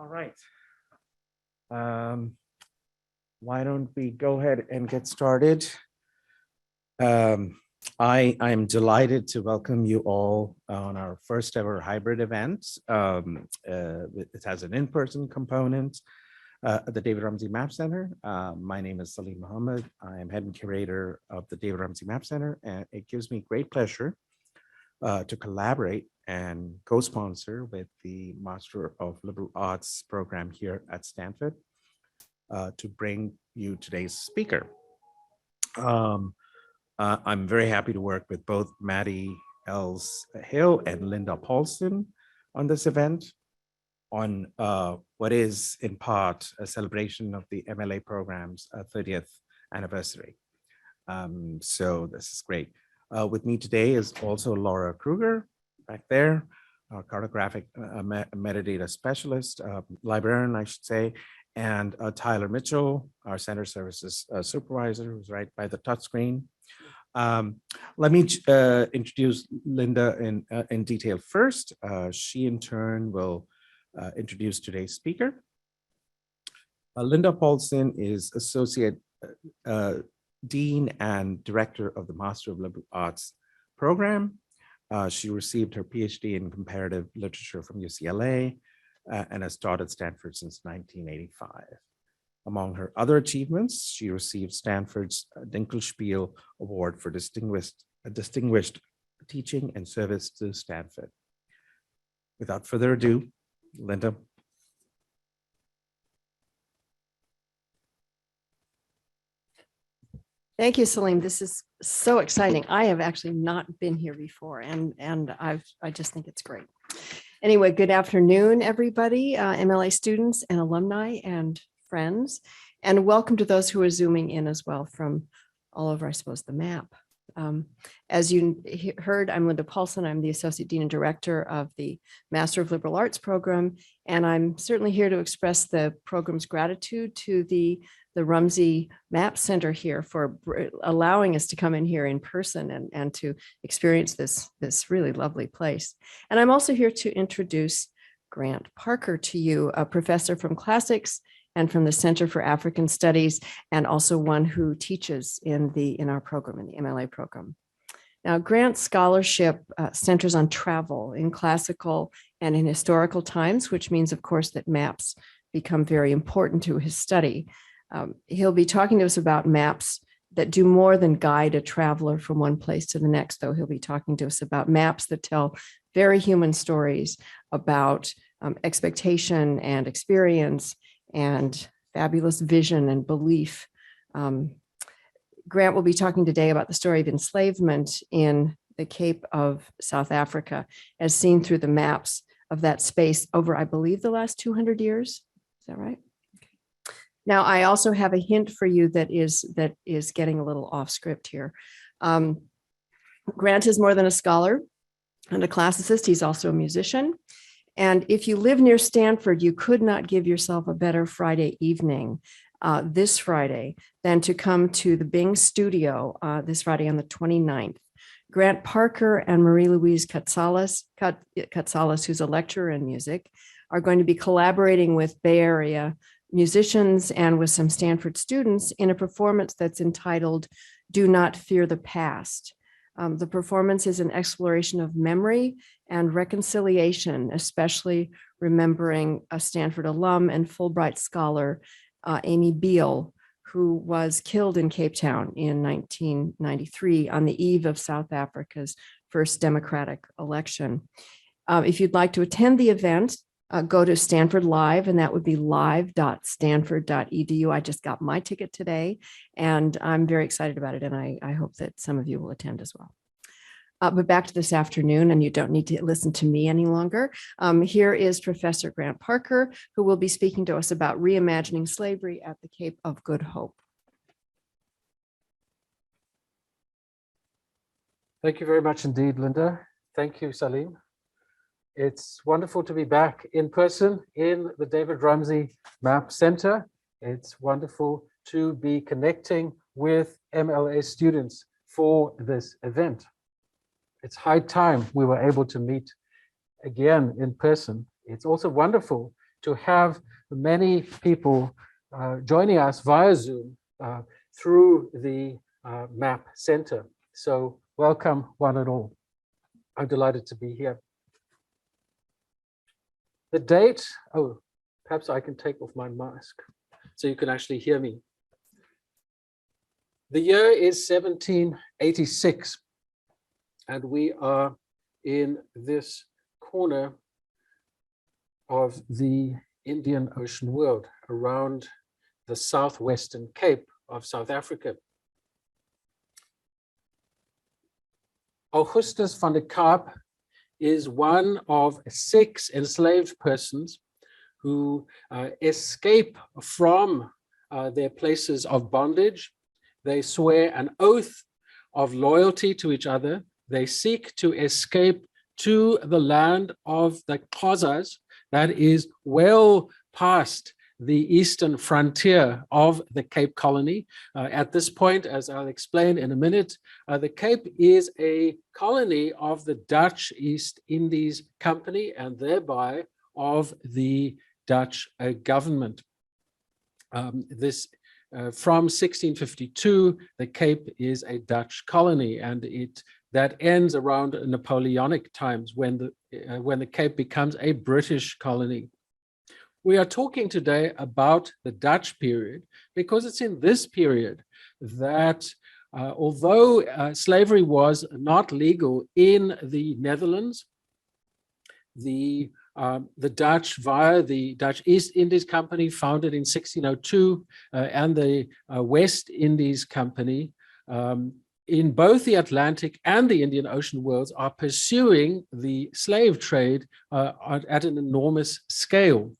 All right. Why don't we go ahead and get started? I am delighted to welcome you all on our first ever hybrid event. It has an in-person component at the David Rumsey Map Center. My name is Salim Mohammed. I am head and curator of the David Rumsey Map Center, and it gives me great pleasure to collaborate and co-sponsor with the Master of Liberal Arts program here at Stanford to bring you today's speaker. I'm very happy to work with both Maddie Els Hill and Linda Paulson on this event on what is in part a celebration of the MLA program's 30th anniversary. So this is great. With me today is also Laura Kruger back there, our cartographic metadata specialist, librarian, I should say, and Tyler Mitchell, our center services supervisor, who's right by the touchscreen. Let me introduce Linda in detail first. She in turn will introduce today's speaker. Linda Paulson is Associate Dean and Director of the Master of Liberal Arts program. She received her PhD in Comparative Literature from UCLA and has taught at Stanford since 1985. Among her other achievements, she received Stanford's Dinkelspiel Award for distinguished teaching and service to Stanford. Without further ado, Linda. Thank you, Salim. This is so exciting. I have actually not been here before, and I just think it's great. Anyway, good afternoon, everybody, MLA students and alumni and friends, and welcome to those who are zooming in as well from all over, I suppose, the map. As you heard, I'm Linda Paulson. I'm the Associate Dean and Director of the Master of Liberal Arts program, and I'm certainly here to express the program's gratitude to the Rumsey Map Center here for allowing us to come in here in person and to experience this really lovely place. And I'm also here to introduce Grant Parker to you, a professor from classics and from the Center for African Studies, and also one who teaches in our program, in the MLA program. Now, Grant's scholarship centers on travel in classical and in historical times, which means, of course, that maps become very important to his study. He'll be talking to us about maps that do more than guide a traveler from one place to the next, though. He'll be talking to us about maps that tell very human stories about expectation and experience and fabulous vision and belief. Grant will be talking today about the story of enslavement in the Cape of South Africa, as seen through the maps of that space over, I believe, the last 200 years. Is that right? Now, I also have a hint for you that is getting a little off script here. Grant is more than a scholar and a classicist. He's also a musician. And if you live near Stanford, you could not give yourself a better Friday evening this Friday than to come to the Bing studio this Friday on the 29th. Grant Parker and Marie-Louise Katsalas, who's a lecturer in music, are going to be collaborating with Bay Area musicians and with some Stanford students in a performance that's entitled Do Not Fear the Past. The performance is an exploration of memory and reconciliation, especially remembering a Stanford alum and Fulbright scholar, Amy Beale, who was killed in Cape Town in 1993 on the eve of South Africa's first democratic election. If you'd like to attend the event, go to Stanford Live, and that would be live.stanford.edu. I just got my ticket today, and I'm very excited about it, and I hope that some of you will attend as well. But back to this afternoon, and you don't need to listen to me any longer. Here is Professor Grant Parker, who will be speaking to us about reimagining slavery at the Cape of Good Hope. Thank you very much indeed, Linda. Thank you, Salim. It's wonderful to be back in person in the David Rumsey Map Center. It's wonderful to be connecting with MLA students for this event. It's high time we were able to meet again in person. It's also wonderful to have many people joining us via Zoom through the MAP Center. So welcome one and all. I'm delighted to be here. The date, oh, perhaps I can take off my mask so you can actually hear me. The year is 1786, and we are in this corner of the Indian Ocean world, around the southwestern Cape of South Africa. Augustus van der Kaap is one of 6 enslaved persons who escape from their places of bondage. They swear an oath of loyalty to each other. They seek to escape to the land of the Xhosas, that is well past the eastern frontier of the Cape Colony. At this point, as I'll explain in a minute, the Cape is a colony of the Dutch East Indies Company and thereby of the Dutch government. From 1652, the Cape is a Dutch colony, and that ends around Napoleonic times when the Cape becomes a British colony. We are talking today about the Dutch period because it's in this period that although slavery was not legal in the Netherlands, the Dutch, via the Dutch East Indies Company founded in 1602 and the West Indies Company in both the Atlantic and the Indian Ocean worlds are pursuing the slave trade at an enormous scale.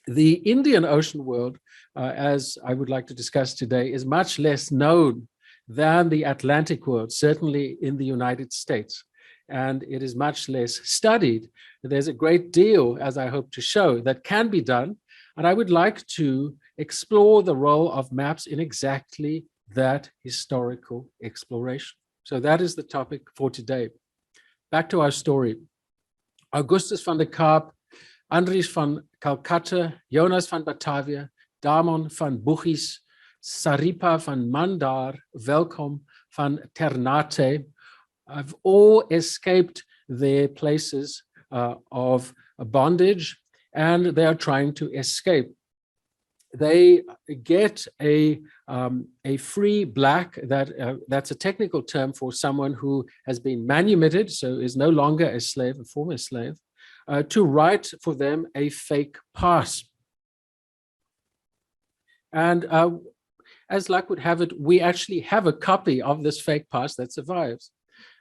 The Indian Ocean world, as I would like to discuss today, is much less known than the Atlantic world, certainly in the United States, and it is much less studied. There's a great deal, as I hope to show, that can be done, and I would like to explore the role of maps in exactly that historical exploration. So that is the topic for today. Back to our story. Augustus van der Kaap, Andries van Calcutta, Jonas van Batavia, Damon van Boegis, Saripa van Mandar, Welkom van Ternate have all escaped their places of bondage, and they are trying to escape. They get a free black, that's a technical term for someone who has been manumitted, so is no longer a slave, a former slave, to write for them a fake pass. And as luck would have it, we actually have a copy of this fake pass that survives.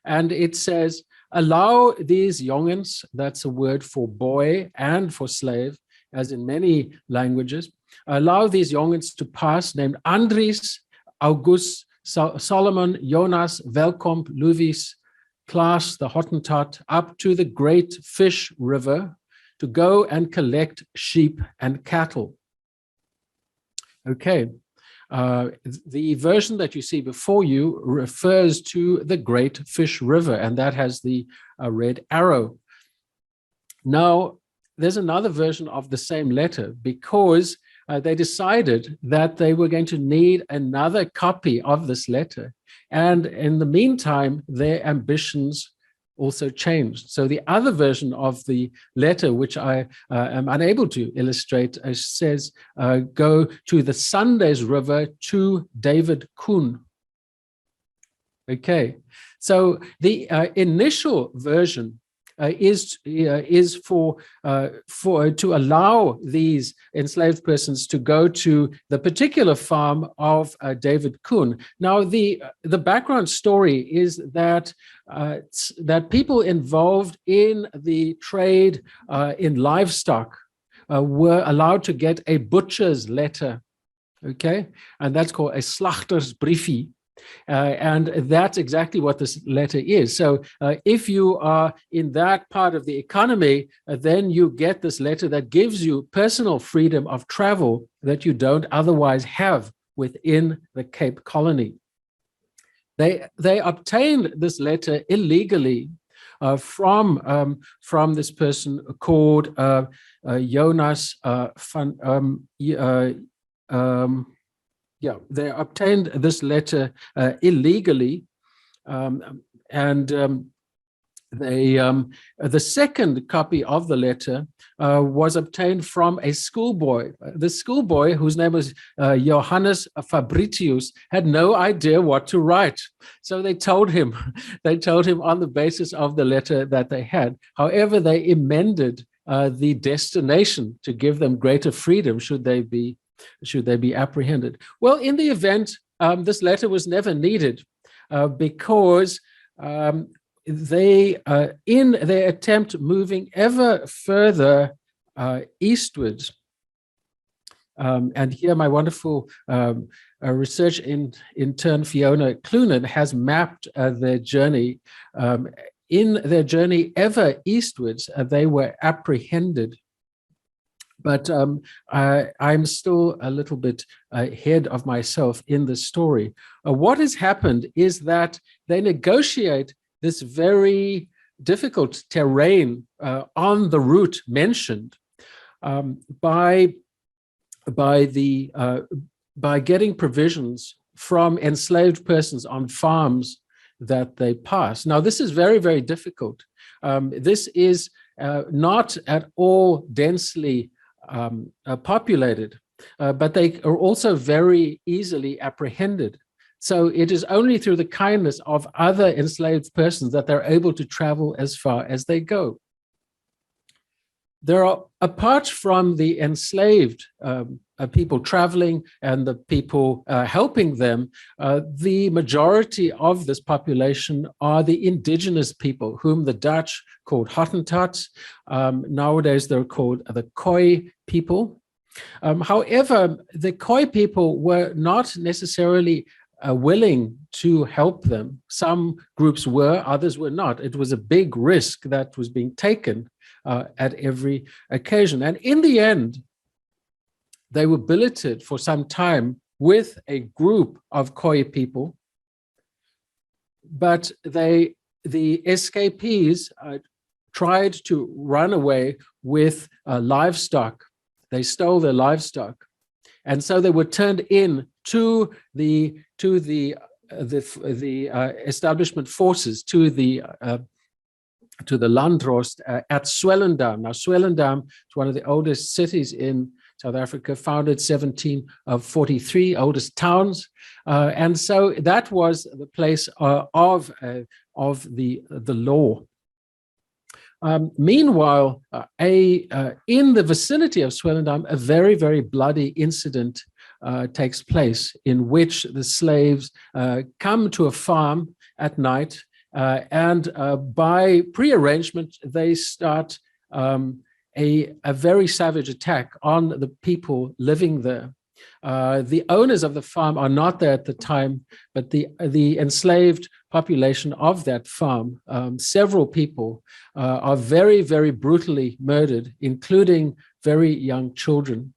And it says, allow these jongens, that's a word for boy and for slave, as in many languages, allow these jongens to pass, named Andries, August, Solomon, Jonas, Welkom, Luvis, Klaas, the Hottentot, up to the Great Fish River to go and collect sheep and cattle. Okay, the version that you see before you refers to the Great Fish River, and that has the red arrow. Now, there's another version of the same letter because they decided that they were going to need another copy of this letter. And in the meantime, their ambitions also changed. So the other version of the letter, which I am unable to illustrate, says, go to the Sundays River to David Koen. Okay, so the initial version is to allow these enslaved persons to go to the particular farm of David Koen. Now, the background story is that that people involved in the trade in livestock were allowed to get a butcher's letter, okay, and that's called a slachtersbriefie. And that's exactly what this letter is. So if you are in that part of the economy, then you get this letter that gives you personal freedom of travel that you don't otherwise have within the Cape Colony. They obtained this letter illegally from this person called Jonas they obtained this letter illegally, the second copy of the letter was obtained from a schoolboy. The schoolboy, whose name was Johannes Fabritius, had no idea what to write. So they told him on the basis of the letter that they had. However, they amended the destination to give them greater freedom should they be apprehended. Well, in the event, this letter was never needed because they, in their attempt moving ever further eastwards, and here my wonderful research intern Fiona Clunan has mapped their journey. In their journey ever eastwards, they were apprehended. But I'm still a little bit ahead of myself in the story. What has happened is that they negotiate this very difficult terrain on the route mentioned by getting provisions from enslaved persons on farms that they pass. Now, this is very, very difficult. This is not at all densely populated, but they are also very easily apprehended. So it is only through the kindness of other enslaved persons that they're able to travel as far as they go. There are, apart from the enslaved people traveling and the people helping them, the majority of this population are the indigenous people, whom the Dutch called Hottentots. Nowadays, they're called the Khoi people. However, the Khoi people were not necessarily willing to help them. Some groups were, others were not. It was a big risk that was being taken at every occasion. And in the end, they were billeted for some time with a group of Khoi people, but the escapees tried to run away with livestock. They stole their livestock. And so they were turned in to the establishment forces, to the Landrost at Swellendam. Now, Swellendam is one of the oldest cities in South Africa, founded 1743, oldest towns. And so that was the place of the law. Meanwhile, in the vicinity of Swellendam, a very, very bloody incident takes place in which the slaves come to a farm at night and by prearrangement, they start a very savage attack on the people living there. The owners of the farm are not there at the time, but the enslaved population of that farm, several people are very, very brutally murdered, including very young children.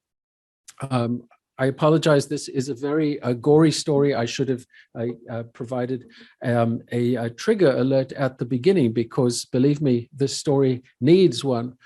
I apologize, this is a very gory story. I should have provided a trigger alert at the beginning because, believe me, this story needs one.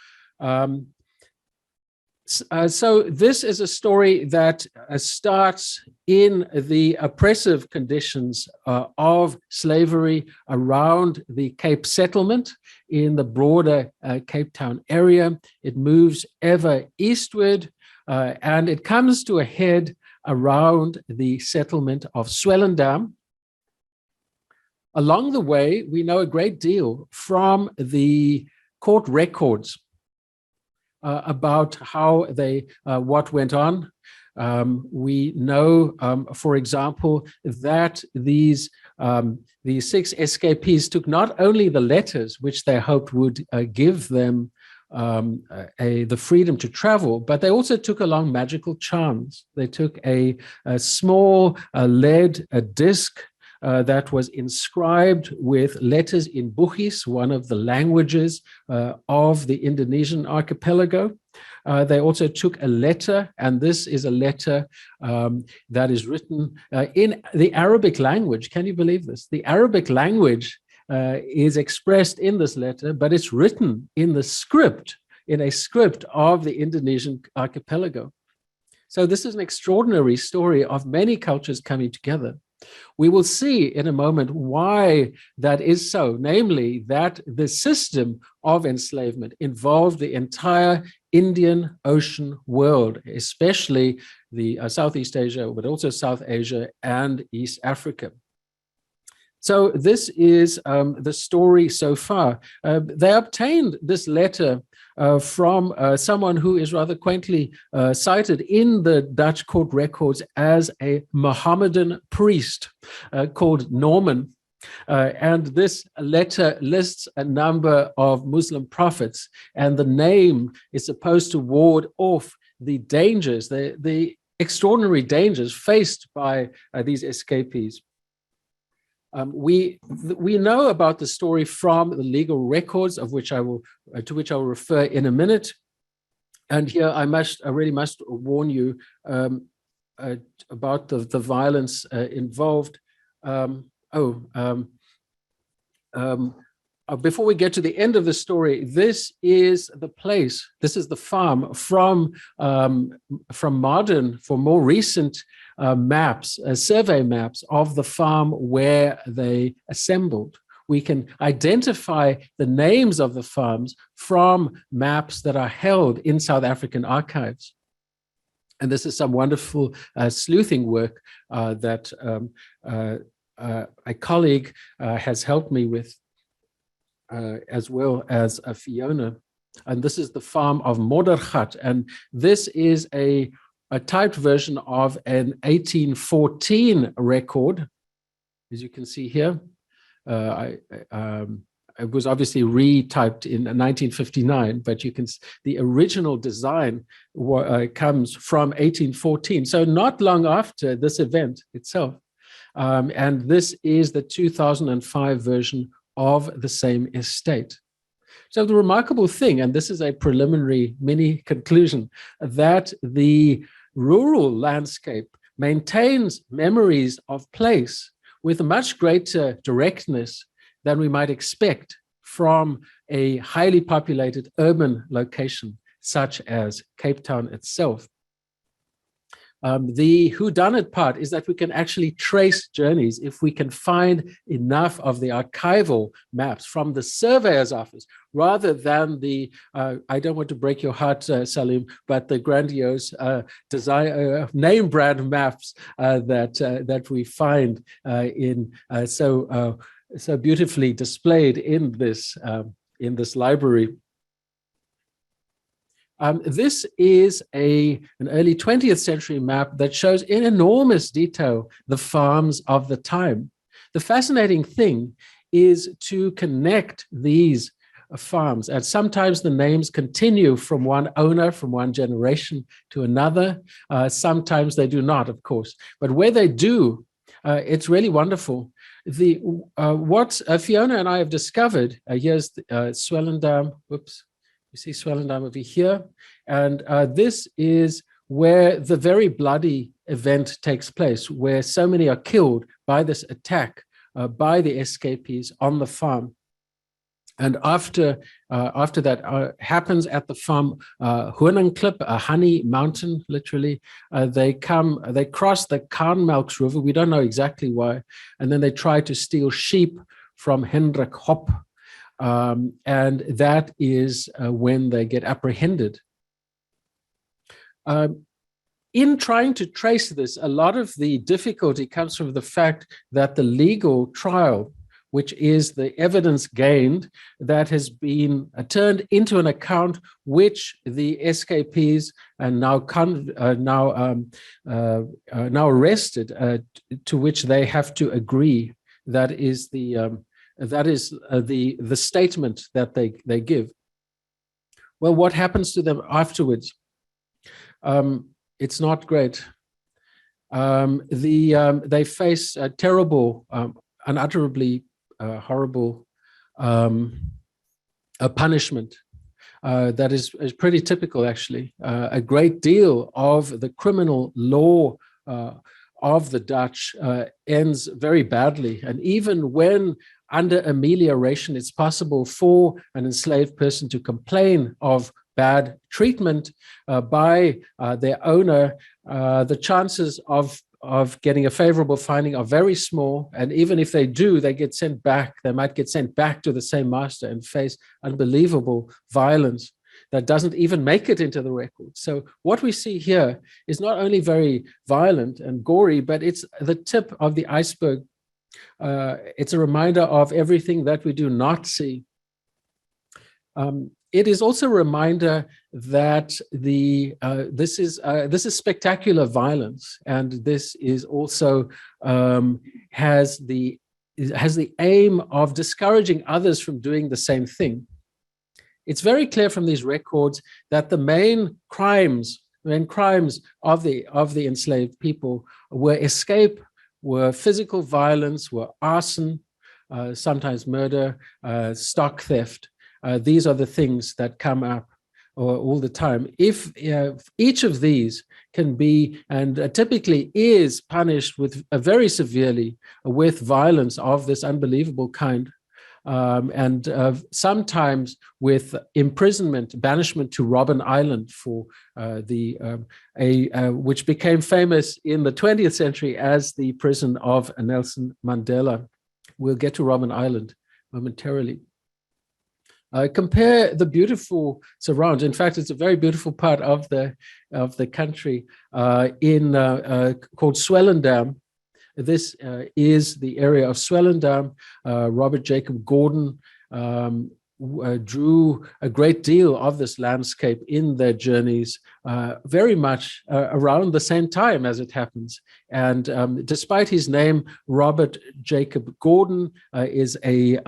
So this is a story that starts in the oppressive conditions of slavery around the Cape settlement in the broader Cape Town area. It moves ever eastward and it comes to a head around the settlement of Swellendam. Along the way, we know a great deal from the court records about how what went on. We know, for example, that these 6 escapees took not only the letters, which they hoped would give them the freedom to travel, but they also took along magical charms. They took a small lead disc that was inscribed with letters in Bugis, one of the languages of the Indonesian archipelago. They also took a letter, and this is a letter that is written in the Arabic language. Can you believe this? The Arabic language is expressed in this letter, but it's written in the script in a script of the Indonesian archipelago. So this is an extraordinary story of many cultures coming together. We will see in a moment why that is so, namely that the system of enslavement involved the entire Indian Ocean world, especially the Southeast Asia, but also South Asia and East Africa. So this is the story so far. They obtained this letter from someone who is rather quaintly cited in the Dutch court records as a Mohammedan priest called Norman. And this letter lists a number of Muslim prophets, and the name is supposed to ward off the dangers, the extraordinary dangers faced by these escapees. We know about the story from the legal records, of which to which I will refer in a minute. And here I really must warn you about the violence involved. Before we get to the end of the story, this is the place, this is the farm from modern, for more recent maps, survey maps of the farm where they assembled. We can identify the names of the farms from maps that are held in South African archives. And this is some wonderful sleuthing work that a colleague has helped me with, as well as Fiona. And this is the farm of Moddergat. And this is a typed version of an 1814 record, as you can see here. It was obviously retyped in 1959, but you can the original design comes from 1814, so not long after this event itself. And this is the 2005 version of the same estate. So the remarkable thing, and this is a preliminary mini conclusion, that the rural landscape maintains memories of place with a much greater directness than we might expect from a highly populated urban location such as Cape Town itself. The whodunit part is that we can actually trace journeys if we can find enough of the archival maps from the surveyor's office, rather than the, I don't want to break your heart, Salim, but the grandiose design, name brand maps that we find so beautifully displayed in this library. This is an early 20th century map that shows in enormous detail the farms of the time. The fascinating thing is to connect these farms, and sometimes the names continue from one owner, from one generation to another. Sometimes they do not, of course, but where they do, it's really wonderful. What Fiona and I have discovered, here's Swellendam, whoops. You see Swellendam over here, and this is where the very bloody event takes place, where so many are killed by this attack by the escapees on the farm. And after that happens at the farm, Hoornklip, a honey mountain, literally, they cross the Kaanmelks River. We don't know exactly why, and then they try to steal sheep from Hendrik Hop. And that is when they get apprehended. In trying to trace this, a lot of the difficulty comes from the fact that the legal trial, which is the evidence gained that has been turned into an account which the escapees are now arrested, to which they have to agree. That is the statement that they give. Well, what happens to them afterwards? It's not great. They face a terrible, unutterably horrible a punishment that is pretty typical, actually. A great deal of the criminal law of the Dutch ends very badly, and even when under amelioration, it's possible for an enslaved person to complain of bad treatment by their owner, the chances of getting a favorable finding are very small. And even if they do, they get sent back. They might get sent back to the same master and face unbelievable violence that doesn't even make it into the record. So what we see here is not only very violent and gory, but it's the tip of the iceberg. It's a reminder of everything that we do not see. It is also a reminder that this is spectacular violence, and this is also has the aim of discouraging others from doing the same thing. It's very clear from these records that the main crimes of the enslaved people were escape, were physical violence, were arson, sometimes murder, stock theft. These are the things that come up all the time. If each of these can be, and typically is, punished with very severely with violence of this unbelievable kind, and sometimes with imprisonment, banishment to Robben Island for which became famous in the 20th century as the prison of Nelson Mandela. We'll get to Robben Island momentarily. Compare the beautiful surrounds. In fact, it's a very beautiful part of the country called Swellendam. This is the area of Swellendam. Robert Jacob Gordon drew a great deal of this landscape in their journeys, very much around the same time as it happens. And despite his name, Robert Jacob Gordon is a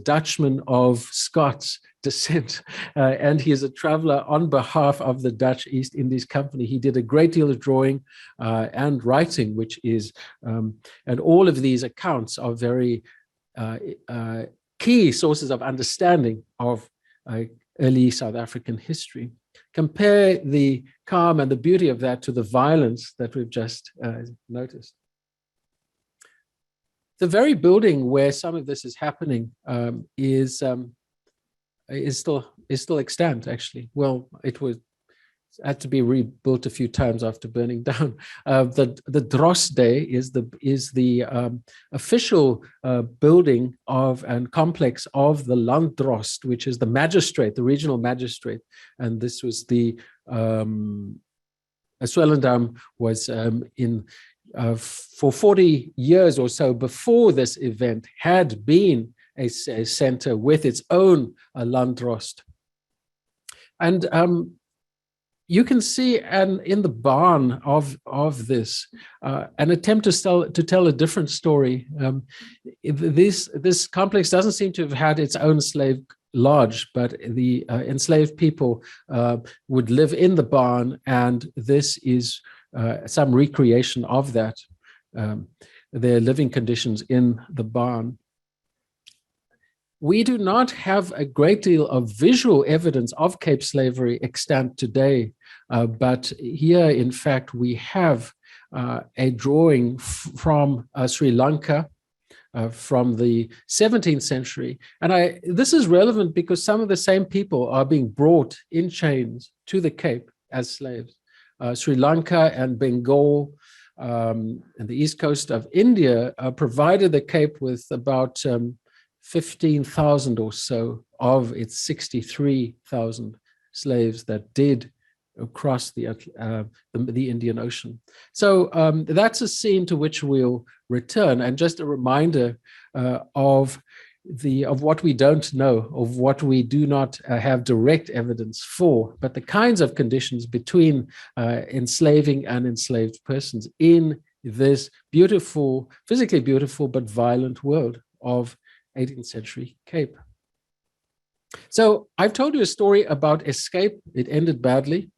Dutchman of Scots descent, and he is a traveler on behalf of the Dutch East Indies Company. He did a great deal of drawing and writing, which is, and all of these accounts are very key sources of understanding of early South African history. Compare the calm and the beauty of that to the violence that we've just noticed. The very building where some of this is happening is still extant, actually. Well, it had to be rebuilt a few times after burning down. The Droste is the official building of and complex of the Landdrost, which is the magistrate, the regional magistrate. And this was the Swellendam was for 40 years or so before this event had been a center with its own Landdrost. And you can see in the barn of this an attempt to tell a different story. This complex doesn't seem to have had its own slave lodge, but the enslaved people would live in the barn, and this is some recreation of that, their living conditions in the barn. We do not have a great deal of visual evidence of Cape slavery extant today, but here, in fact, we have a drawing from Sri Lanka from the 17th century. And this is relevant because some of the same people are being brought in chains to the Cape as slaves. Sri Lanka and Bengal and the east coast of India provided the Cape with about 15,000 or so of its 63,000 slaves that did cross the Indian Ocean. So that's a scene to which we'll return, and just a reminder of what we don't know, of what we do not have direct evidence for, but the kinds of conditions between enslaving and enslaved persons in this beautiful, physically beautiful but violent world of 18th century Cape. So I've told you a story about escape. It ended badly.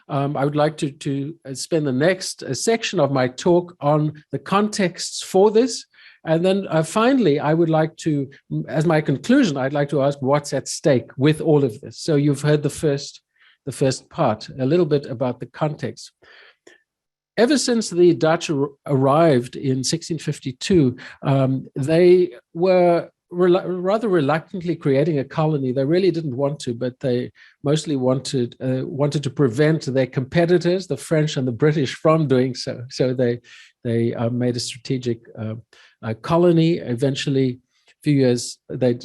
I would like to spend the next section of my talk on the contexts for this. And then finally, I would like to, as my conclusion, I'd like to ask what's at stake with all of this. So you've heard the first part, a little bit about the context. Ever since the Dutch arrived in 1652, they were rather reluctantly creating a colony. They really didn't want to, but they mostly wanted to prevent their competitors, the French and the British, from doing so. So they made a strategic colony. Eventually, a few years, they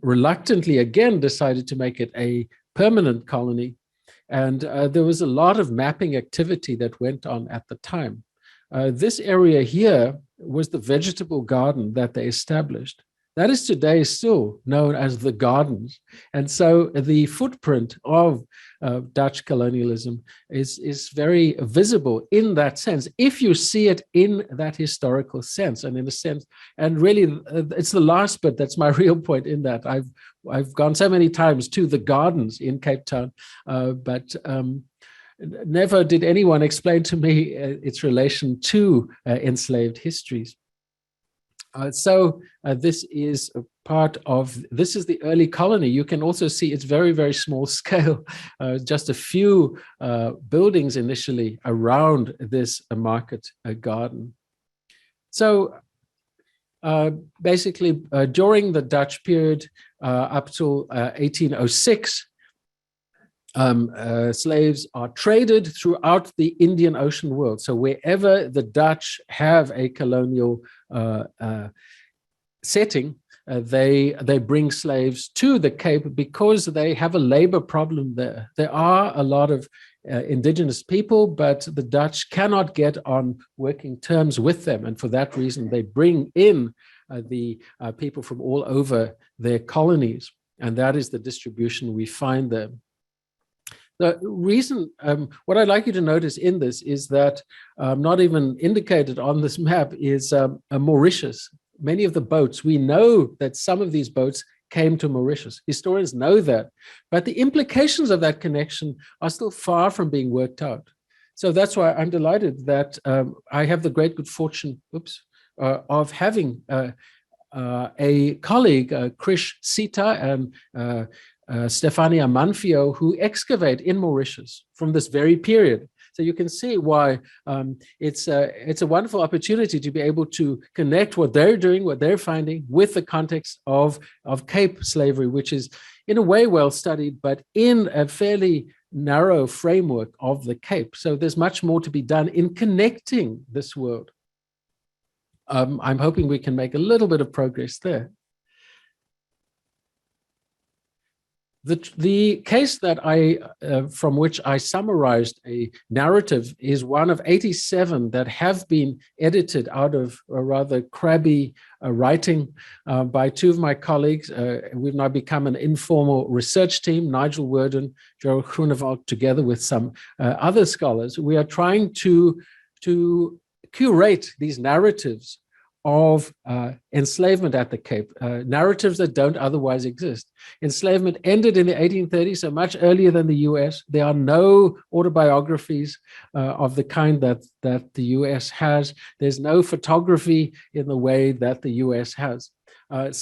reluctantly again decided to make it a permanent colony. And there was a lot of mapping activity that went on at the time. This area here was the vegetable garden that they established. That is today still known as the gardens. And so the footprint of Dutch colonialism is very visible in that sense, if you see it in that historical sense. And in a sense, and really it's the last bit that's my real point in that. I've gone so many times to the gardens in Cape Town, but never did anyone explain to me its relation to enslaved histories. So this is a part of, this is the early colony. You can also see it's very, very small scale, just a few buildings initially around this market garden. So basically during the Dutch period up till 1806, slaves are traded throughout the Indian Ocean world. So wherever the Dutch have a colonial setting, they bring slaves to the Cape because they have a labor problem there. There are a lot of indigenous people, but the Dutch cannot get on working terms with them. And for that reason, they bring in the people from all over their colonies. And that is the distribution we find there. The reason, what I'd like you to notice in this is that not even indicated on this map is Mauritius. Many of the boats, we know that some of these boats came to Mauritius. Historians know that, but the implications of that connection are still far from being worked out. So that's why I'm delighted that I have the great good fortune, of having a colleague, Krish Sita and Stefania Manfio, who excavate in Mauritius from this very period. So you can see why it's a wonderful opportunity to be able to connect what they're doing, what they're finding, with the context of Cape slavery, which is in a way well studied, but in a fairly narrow framework of the Cape. So there's much more to be done in connecting this world. I'm hoping we can make a little bit of progress there. The case that from which I summarized a narrative is one of 87 that have been edited out of a rather crabby writing by two of my colleagues. We've now become an informal research team, Nigel Worden, Gerald Groenewald, together with some other scholars. We are trying to curate these narratives of enslavement at the Cape, narratives that don't otherwise exist. Enslavement ended in the 1830s, so much earlier than the US. There are no autobiographies of the kind that the US has. There's no photography in the way that the US has. And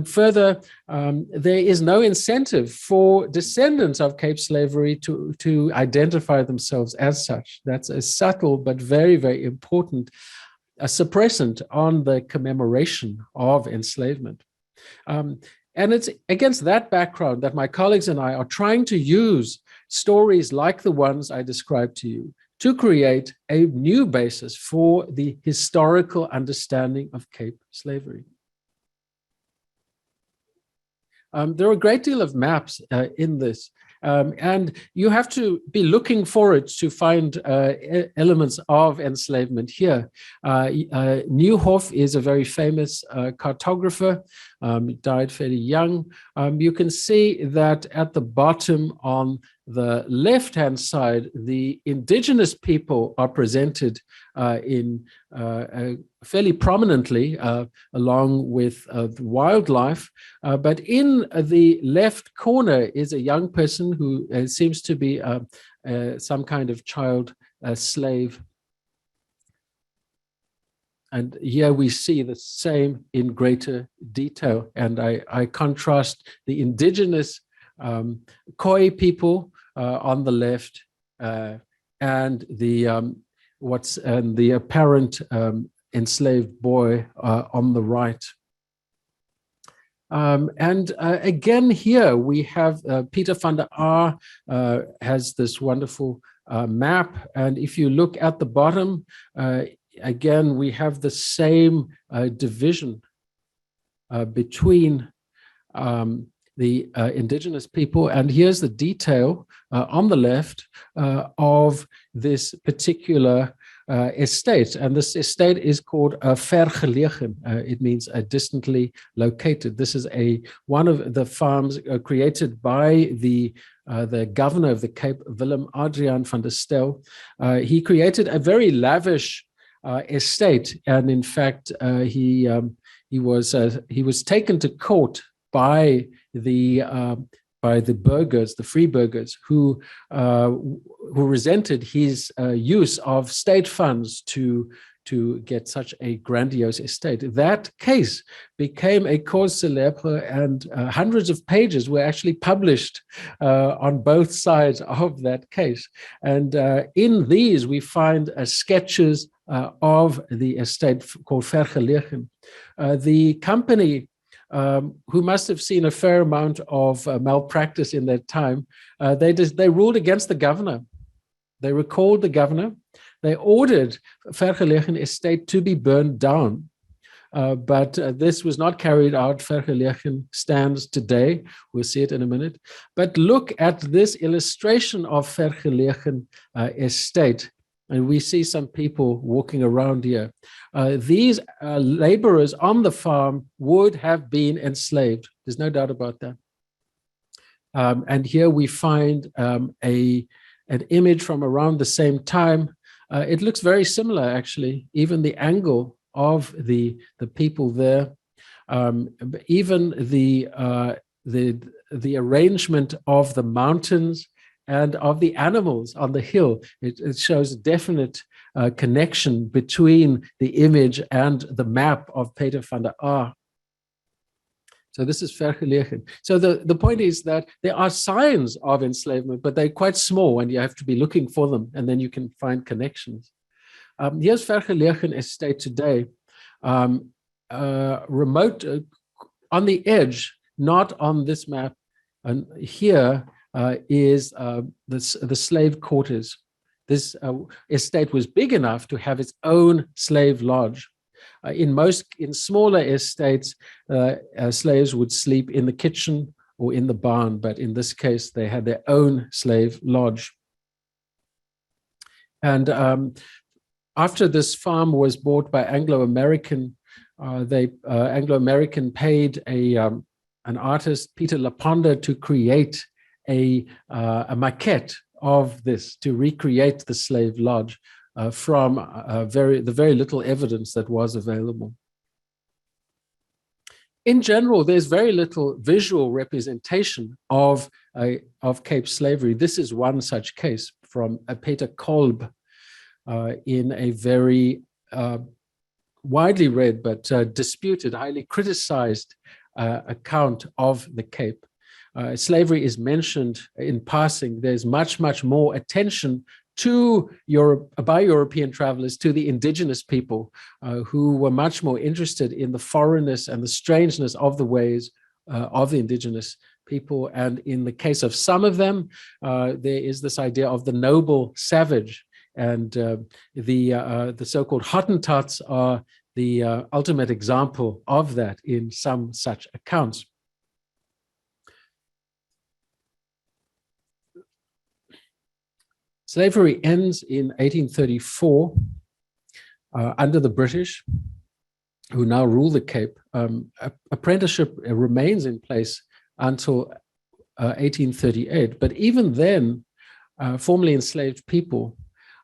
further, there is no incentive for descendants of Cape slavery to identify themselves as such. That's a subtle but very, very important a suppressant on the commemoration of enslavement. And it's against that background that my colleagues and I are trying to use stories like the ones I described to you to create a new basis for the historical understanding of Cape slavery. There are a great deal of maps in this. And you have to be looking for it to find elements of enslavement here. Nieuwhof is a very famous cartographer. He died fairly young. You can see that at the bottom on the left-hand side, the indigenous people are presented in fairly prominently along with the wildlife. But in the left corner is a young person who seems to be some kind of child slave. And here we see the same in greater detail. And I contrast the indigenous Khoi people on the left and the apparent enslaved boy on the right. Again, here we have Peter van der Aar has this wonderful map. And if you look at the bottom, again, we have the same division between the indigenous people. And here's the detail on the left of this particular estate. And this estate is called Vergelegen. It means distantly located. This is one of the farms created by the governor of the Cape, Willem Adriaan van der Stel. He created a very lavish estate. And in fact, he was taken to court by the burghers, the free burghers, who resented his use of state funds to get such a grandiose estate. That case became a cause célèbre, and hundreds of pages were actually published on both sides of that case. And in these, we find sketches of the estate called Vergelegen. The company, who must have seen a fair amount of malpractice in their time, they ruled against the governor. They recalled the governor. They ordered Vergelegen estate to be burned down. But this was not carried out. Vergelegen stands today. We'll see it in a minute. But look at this illustration of Vergelegen estate. And we see some people walking around here. These laborers on the farm would have been enslaved. There's no doubt about that. And here we find an image from around the same time. It looks very similar, actually. Even the angle of the people there, even the arrangement of the mountains and of the animals on the hill. It shows a definite connection between the image and the map of Peter van der Aar. So this is Vergelegen. So the point is that there are signs of enslavement, but they're quite small and you have to be looking for them, and then you can find connections. Here's Vergelegen estate today, remote on the edge, not on this map. And here is the slave quarters. This estate was big enough to have its own slave lodge. In smaller estates, slaves would sleep in the kitchen or in the barn, but in this case, they had their own slave lodge. And after this farm was bought by Anglo-American, Anglo-American paid an artist, Peter Laponda, to create a maquette of this, to recreate the slave lodge from the very little evidence that was available. In general, there's very little visual representation of Cape slavery. This is one such case from Peter Kolb in a very widely read but disputed, highly criticized account of the Cape. Slavery is mentioned in passing. There's much, much more attention to by European travelers to the indigenous people who were much more interested in the foreignness and the strangeness of the ways of the indigenous people. And in the case of some of them, there is this idea of the noble savage, and the so-called Hottentots are the ultimate example of that in some such accounts. Slavery ends in 1834 under the British, who now rule the Cape. Apprenticeship remains in place until 1838, but even then, formerly enslaved people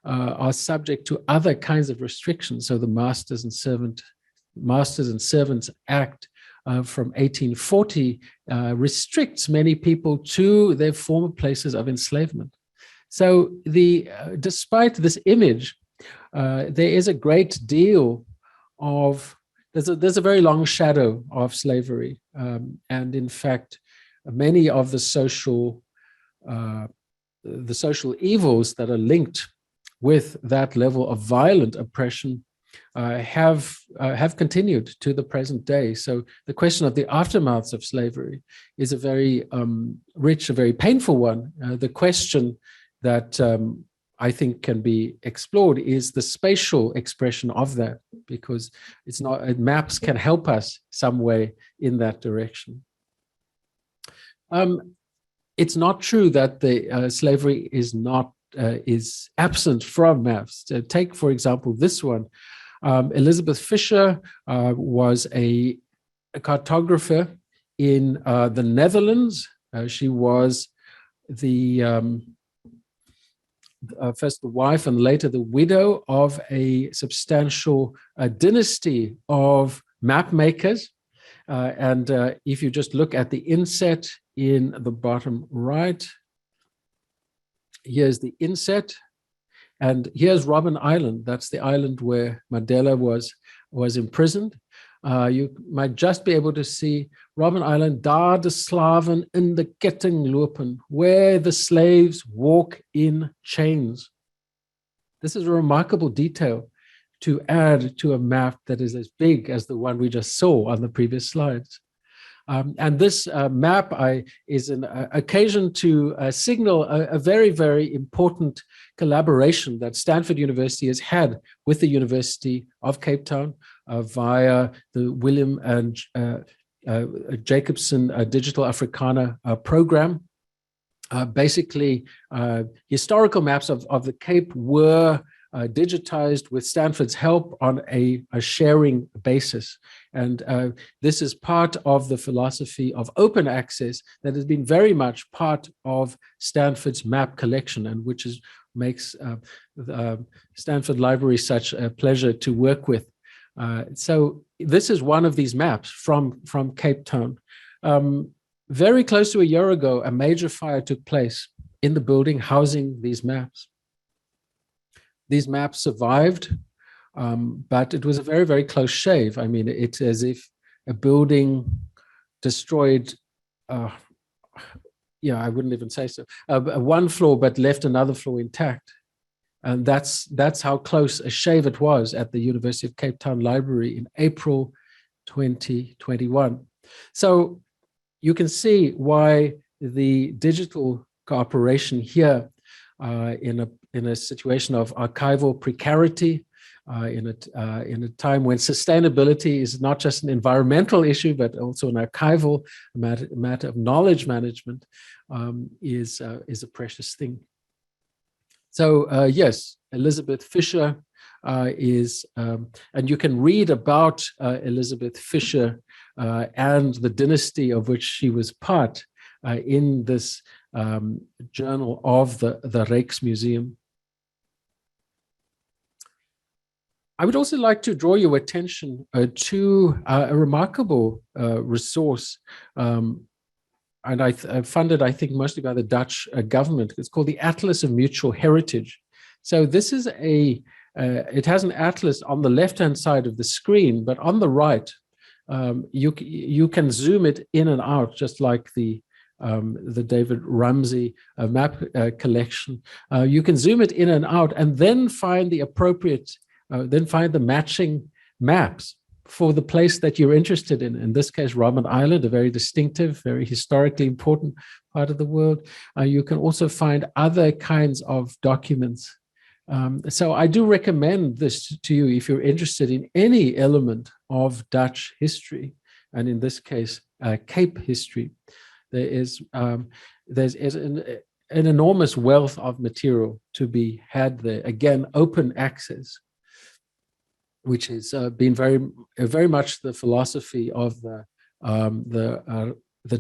are subject to other kinds of restrictions. So the Masters and Servants Act from 1840 restricts many people to their former places of enslavement. So despite this image, there is a great deal of, there's a very long shadow of slavery. And in fact, many of the social evils that are linked with that level of violent oppression have continued to the present day. So the question of the aftermaths of slavery is a very rich, a very painful one. The question that I think can be explored is the spatial expression of that, because it's not, maps can help us some way in that direction. It's not true that the slavery is absent from maps. Take, for example, this one. Elizabeth Fisher was a cartographer in the Netherlands. She was the first the wife and later the widow of a substantial dynasty of map makers. And if you just look at the inset in the bottom right, here's the inset. And here's Robben Island. That's the island where Mandela was imprisoned. You might just be able to see Robben Island, daar de slaven in de ketting lopen, where the slaves walk in chains. This is a remarkable detail to add to a map that is as big as the one we just saw on the previous slides. And this map is an occasion to signal a very, very important collaboration that Stanford University has had with the University of Cape Town via the William and Jacobson Digital Africana program. Basically, historical maps of the Cape were digitized with Stanford's help on a sharing basis. And this is part of the philosophy of open access that has been very much part of Stanford's map collection, and which makes the Stanford Library such a pleasure to work with. So this is one of these maps from Cape Town. Very close to a year ago, a major fire took place in the building housing these maps. These maps survived, but it was a very, very close shave. I mean, it's as if a building destroyed, yeah, I wouldn't even say so, one floor, but left another floor intact. And that's how close a shave it was at the University of Cape Town Library in April 2021. So you can see why the digital cooperation here in a situation of archival precarity, in a time when sustainability is not just an environmental issue, but also an archival matter of knowledge management, is a precious thing. So yes, Elizabeth Fisher is, and you can read about Elizabeth Fisher and the dynasty of which she was part in this journal of the Rijksmuseum. I would also like to draw your attention to a remarkable resource, and funded, I think, mostly by the Dutch government. It's called the Atlas of Mutual Heritage. So this is it has an atlas on the left-hand side of the screen, but on the right, you can zoom it in and out, just like the David Rumsey map collection. You can zoom it in and out and then find the appropriate, then find the matching maps for the place that you're interested in this case, Robben Island, a very distinctive, very historically important part of the world. You can also find other kinds of documents. So I do recommend this to you if you're interested in any element of Dutch history, and in this case, Cape history. There's an enormous wealth of material to be had there. Again, open access, which has been very much the philosophy of the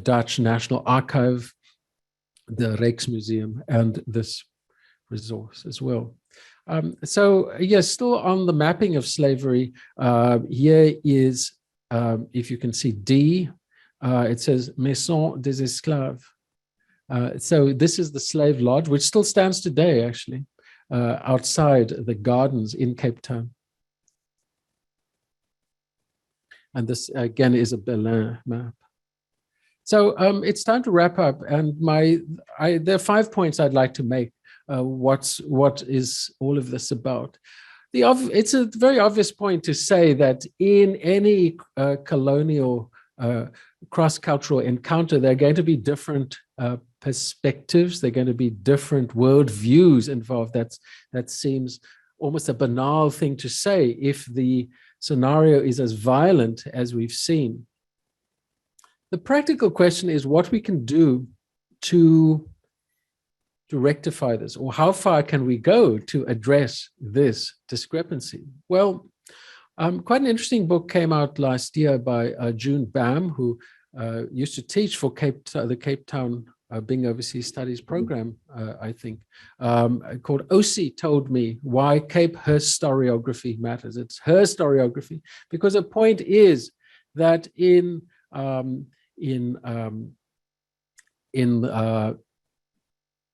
Dutch National Archive, the Rijksmuseum, and this resource as well. So yes, still on the mapping of slavery, here is, if you can see D, it says Maison des Esclaves. So this is the slave lodge, which still stands today, actually, outside the gardens in Cape Town. And this, again, is a Berlin map. So it's time to wrap up. And there are 5 points I'd like to make. What is all of this about? it's a very obvious point to say that in any colonial cross-cultural encounter, there are going to be different perspectives. There are going to be different worldviews involved. That seems almost a banal thing to say if the scenario is as violent as we've seen. The practical question is what we can do to rectify this, or how far can we go to address this discrepancy? Well, quite an interesting book came out last year by June Bam, who used to teach for the Cape Town Bing Overseas Studies program, I think, called OC Told Me Why Cape Historiography Matters. It's her historiography, because the point is that in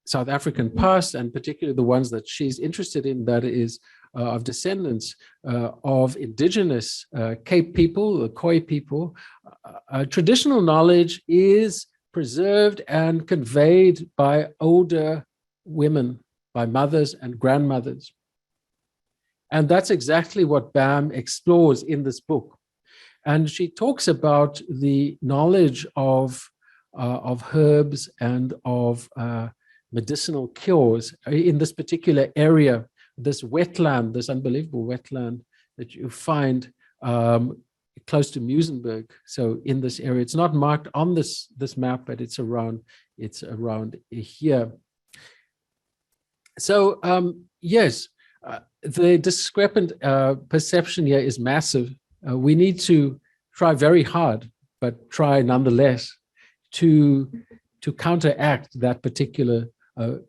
South African past, and particularly the ones that she's interested in, that is of descendants of indigenous Cape people, the Khoi people, traditional knowledge is preserved and conveyed by older women, by mothers and grandmothers. And that's exactly what Bam explores in this book. And she talks about the knowledge of herbs and of medicinal cures in this particular area, this wetland, this unbelievable wetland that you find close to Muizenberg. So in this area, it's not marked on this map, but it's around here. So yes, the discrepant perception here is massive. We need to try very hard, but try nonetheless to counteract that particular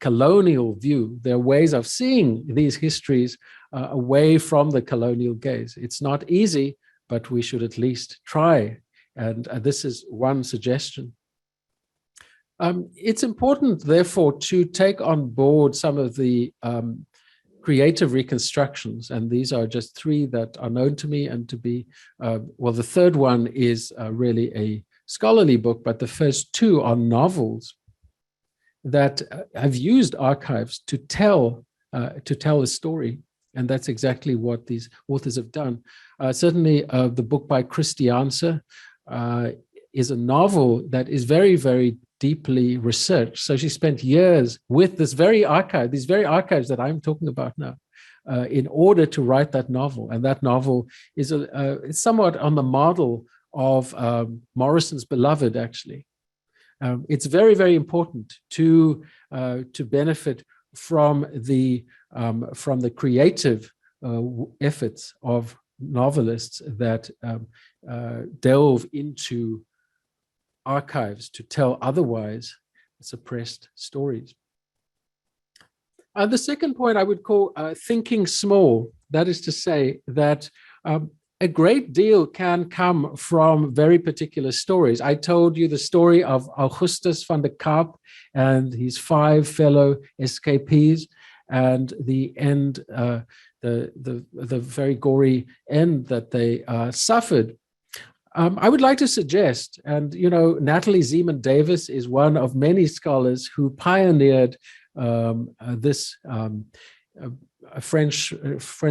colonial view. There are ways of seeing these histories away from the colonial gaze. It's not easy, but we should at least try. And this is one suggestion. It's important, therefore, to take on board some of the creative reconstructions. And these are just three that are known to me, and to be, well, the third one is really a scholarly book, but the first two are novels that have used archives to tell a story. And that's exactly what these authors have done. Certainly, the book by Christianse is a novel that is very, very deeply researched. So she spent years with this very archive, these very archives that I'm talking about now, in order to write that novel. And that novel is it's somewhat on the model of Morrison's Beloved, actually. It's very, very important to benefit from the creative efforts of novelists that delve into archives to tell otherwise suppressed stories. The second point I would call thinking small. That is to say that a great deal can come from very particular stories. I told you the story of Augustus van der Kaap and his 5 fellow escapees, and the end, the very gory end that they suffered. I would like to suggest, and you know, Natalie Zeman Davis is one of many scholars who pioneered this. French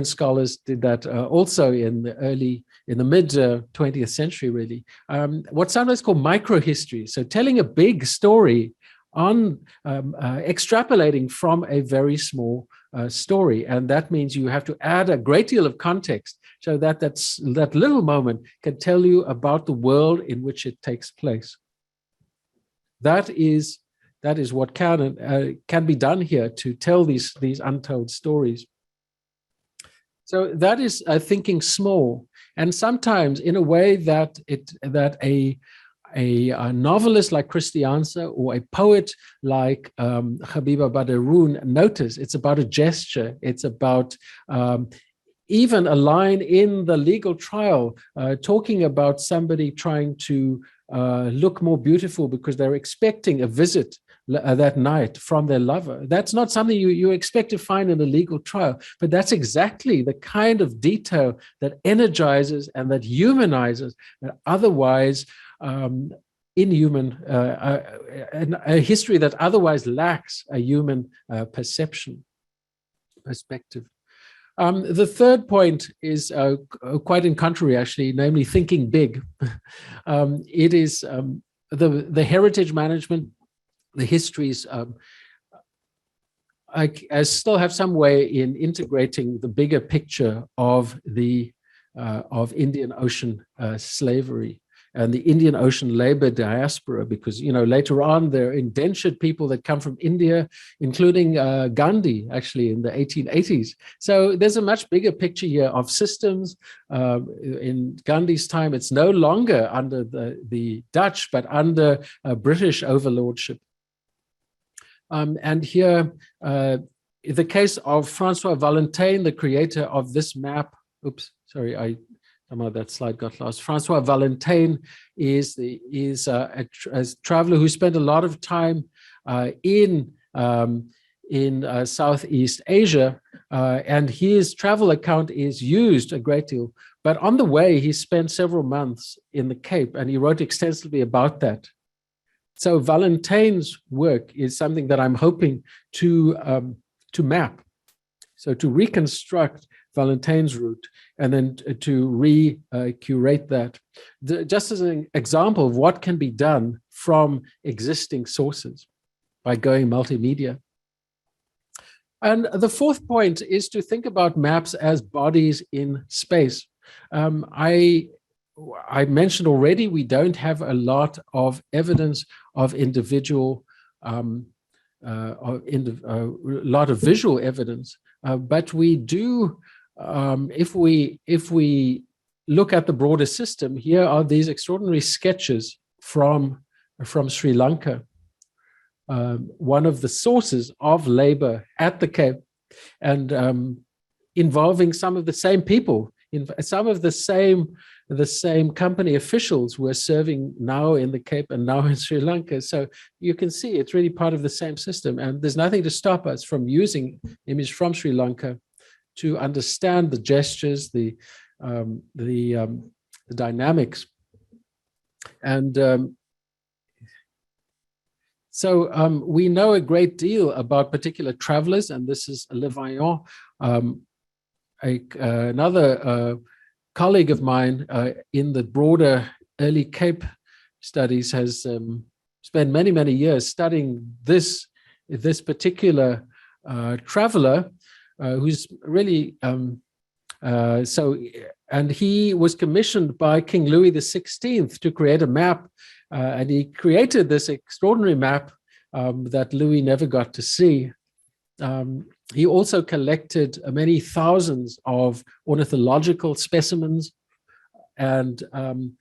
scholars did that also in the mid 20th century, really. What's sometimes called microhistory. So telling a big story on extrapolating from a very small story, and that means you have to add a great deal of context so that that little moment can tell you about the world in which it takes place. That is what can be done here to tell these untold stories. So that is thinking small, and sometimes in a way that a novelist like Christianse or a poet like Habiba Badaroun notice. It's about a gesture. It's about even a line in the legal trial talking about somebody trying to look more beautiful because they're expecting a visit that night from their lover. That's not something you expect to find in a legal trial, but that's exactly the kind of detail that energizes and that humanizes and otherwise inhuman, a history that otherwise lacks a human perception, perspective. The third point is quite in contrary, actually, namely thinking big. It is the heritage management, the histories. I still have some way in integrating the bigger picture of the of Indian Ocean slavery and the Indian Ocean labor diaspora, because, you know, later on there are indentured people that come from India, including Gandhi, actually, in the 1880s. So there's a much bigger picture here of systems. In Gandhi's time, it's no longer under the Dutch, but under British overlordship. And here, the case of Francois Valentin, the creator of this map. Oops, sorry, somehow that slide got lost. Francois Valentin is a traveler who spent a lot of time in Southeast Asia, and his travel account is used a great deal. But on the way, he spent several months in the Cape, and he wrote extensively about that. So Valentin's work is something that I'm hoping to map, so to reconstruct Valentin's route and then to curate that, just as an example of what can be done from existing sources by going multimedia. And the fourth point is to think about maps as bodies in space. I mentioned already, we don't have a lot of evidence of individual, a lot of visual evidence, but we do, if we look at the broader system, here are these extraordinary sketches from Sri Lanka, one of the sources of labor at the Cape, and involving some of the same people. Some of the same company officials were serving now in the Cape and now in Sri Lanka. So you can see it's really part of the same system, and there's nothing to stop us from using images from Sri Lanka to understand the gestures, the dynamics, and so we know a great deal about particular travelers, and this is Levion. Another colleague of mine in the broader early Cape studies has spent many years studying this particular traveler, who's really and he was commissioned by King Louis XVI to create a map, and he created this extraordinary map that Louis never got to see. He also collected many thousands of ornithological specimens, and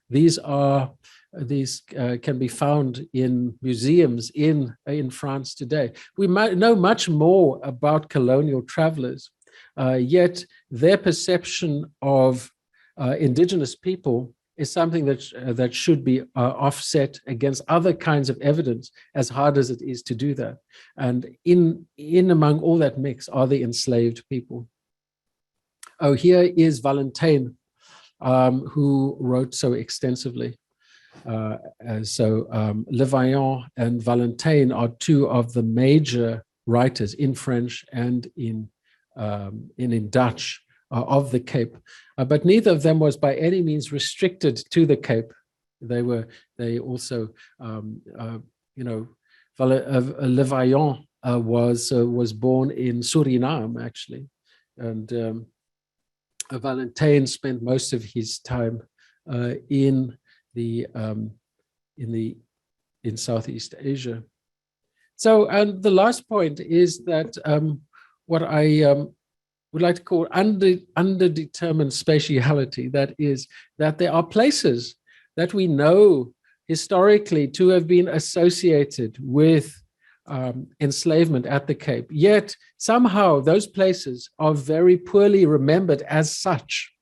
these can be found in museums in France today. We might know much more about colonial travelers, yet their perception of indigenous people is something that should be offset against other kinds of evidence, as hard as it is to do that. And in among all that mix are the enslaved people. Oh, here is Valentin, who wrote so extensively. Levion and Valentin are two of the major writers in French and in Dutch of the Cape, but neither of them was by any means restricted to the Cape. They also, Levion was born in Suriname, actually, and Valentin spent most of his time in Southeast Asia. So, and the last point is that what I would like to call underdetermined spatiality. That is, that there are places that we know historically to have been associated with enslavement at the Cape, yet somehow those places are very poorly remembered as such.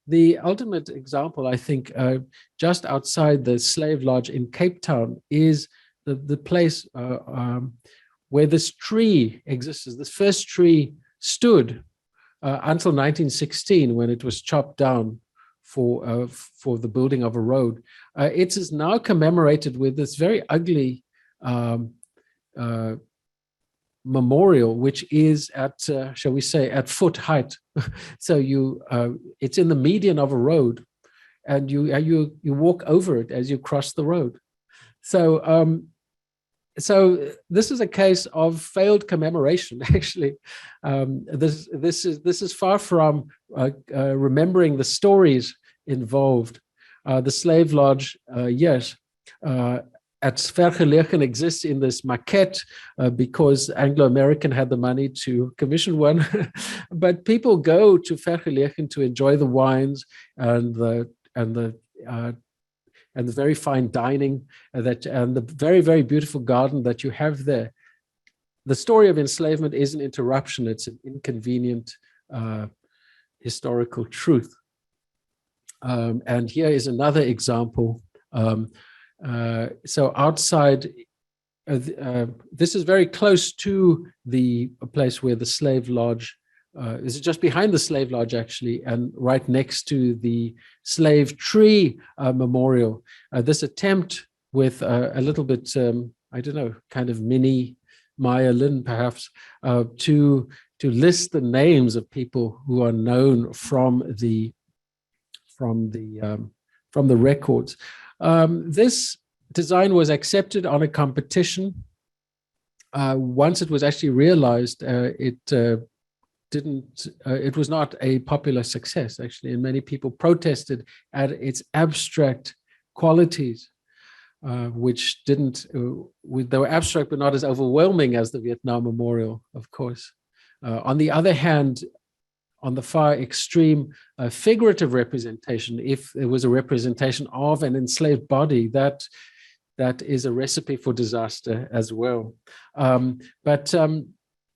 The ultimate example, I think, just outside the slave lodge in Cape Town is the place where this tree exists. This first tree stood until 1916, when it was chopped down for the building of a road. It is now commemorated with this very ugly memorial, which is at, shall we say, at foot height. So it's in the median of a road, and you walk over it as you cross the road. So so this is a case of failed commemoration. Actually, this is far from remembering the stories involved. The slave lodge, yes, at Vergelegen exists in this maquette because Anglo-American had the money to commission one. But people go to Vergelegen to enjoy the wines and the very fine dining and the very, very beautiful garden that you have there. The story of enslavement is an interruption. It's an inconvenient historical truth. And here is another example. So outside, this is very close to the place where the slave lodge, this is just behind the slave lodge actually, and right next to the slave tree memorial. This attempt with a little bit, I don't know, kind of mini Maya Lin perhaps, to list the names of people who are known from the records. This design was accepted on a competition. Once it was actually realized, it was not a popular success actually, and many people protested at its abstract qualities, which they were abstract but not as overwhelming as the Vietnam Memorial, of course. On the other hand, on the far extreme, figurative representation, if there was a representation of an enslaved body, that is a recipe for disaster as well.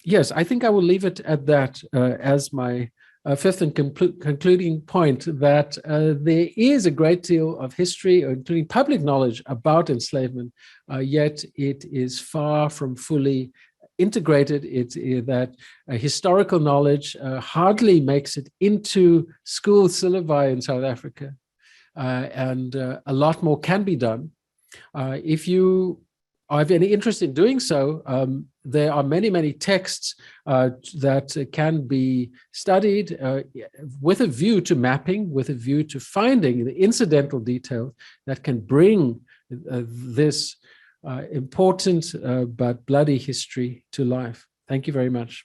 Yes, I think I will leave it at that as my fifth and concluding point, that there is a great deal of history, including public knowledge about enslavement, yet it is far from fully integrated. That historical knowledge hardly makes it into school syllabi in South Africa, and a lot more can be done. If you have any interest in doing so, there are many, many texts that can be studied with a view to mapping, with a view to finding the incidental detail that can bring this important but bloody history to life. Thank you very much.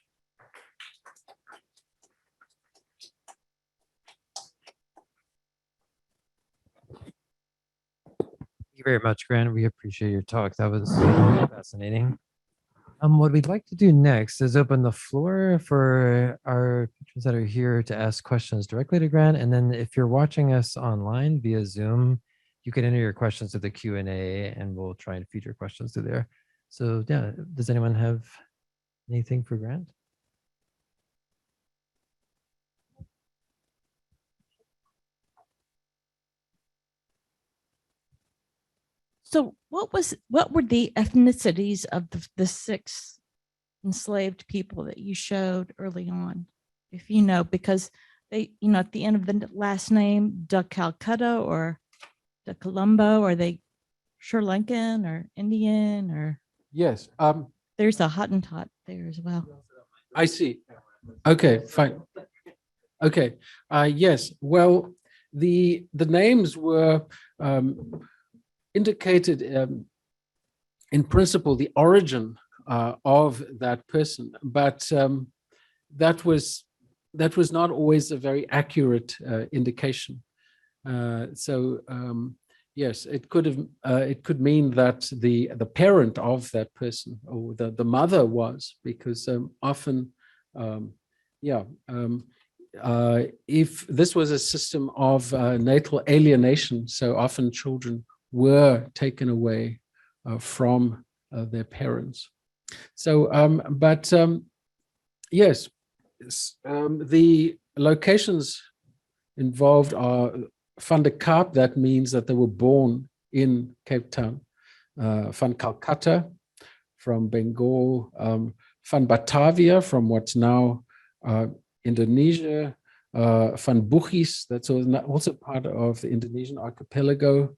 Thank you very much, Grant. We appreciate your talk. That was fascinating. What we'd like to do next is open the floor for our patrons that are here to ask questions directly to Grant. And then if you're watching us online via Zoom, you can enter your questions to the Q&A and we'll try and feed your questions to there. So yeah, does anyone have anything for Grant? So what were the ethnicities of the 6 enslaved people that you showed early on? If you know, because they, at the end of the last name, de Calcutta or de Colombo, are they Sri Lankan or Indian or? Yes. There's a Hottentot there as well. I see. Okay, fine. Okay. Yes. Well, the names were indicated in principle the origin of that person, but that was not always a very accurate indication. Yes, it could mean that the parent of that person or the mother was, because often, if this was a system of natal alienation, so often children were taken away from their parents. So, yes, the locations involved are Van de Kaap, that means that they were born in Cape Town. Van Calcutta, from Bengal. Van Batavia, from what's now Indonesia. Van Bugis, that's also part of the Indonesian archipelago.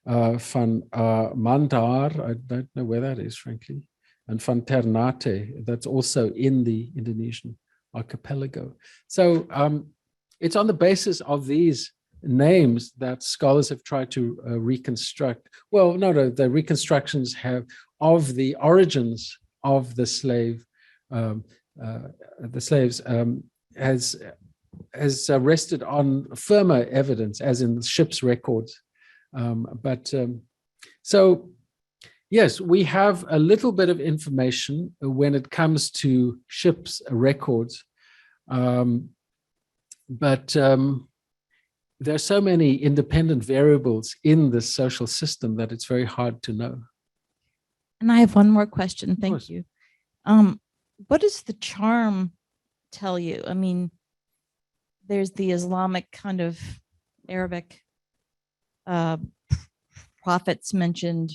Van Mandar, I don't know where that is, frankly. and van Ternate, that's also in the Indonesian archipelago. So it's on the basis of these names that scholars have tried to reconstruct. Well, no, the reconstructions have of the origins of the slaves has rested on firmer evidence, as in ship's records. So yes, we have a little bit of information when it comes to ship's records, but there are so many independent variables in the social system that it's very hard to know. And I have one more question. Thank course. you. What does the charm tell you? I mean, there's the Islamic kind of Arabic prophets mentioned,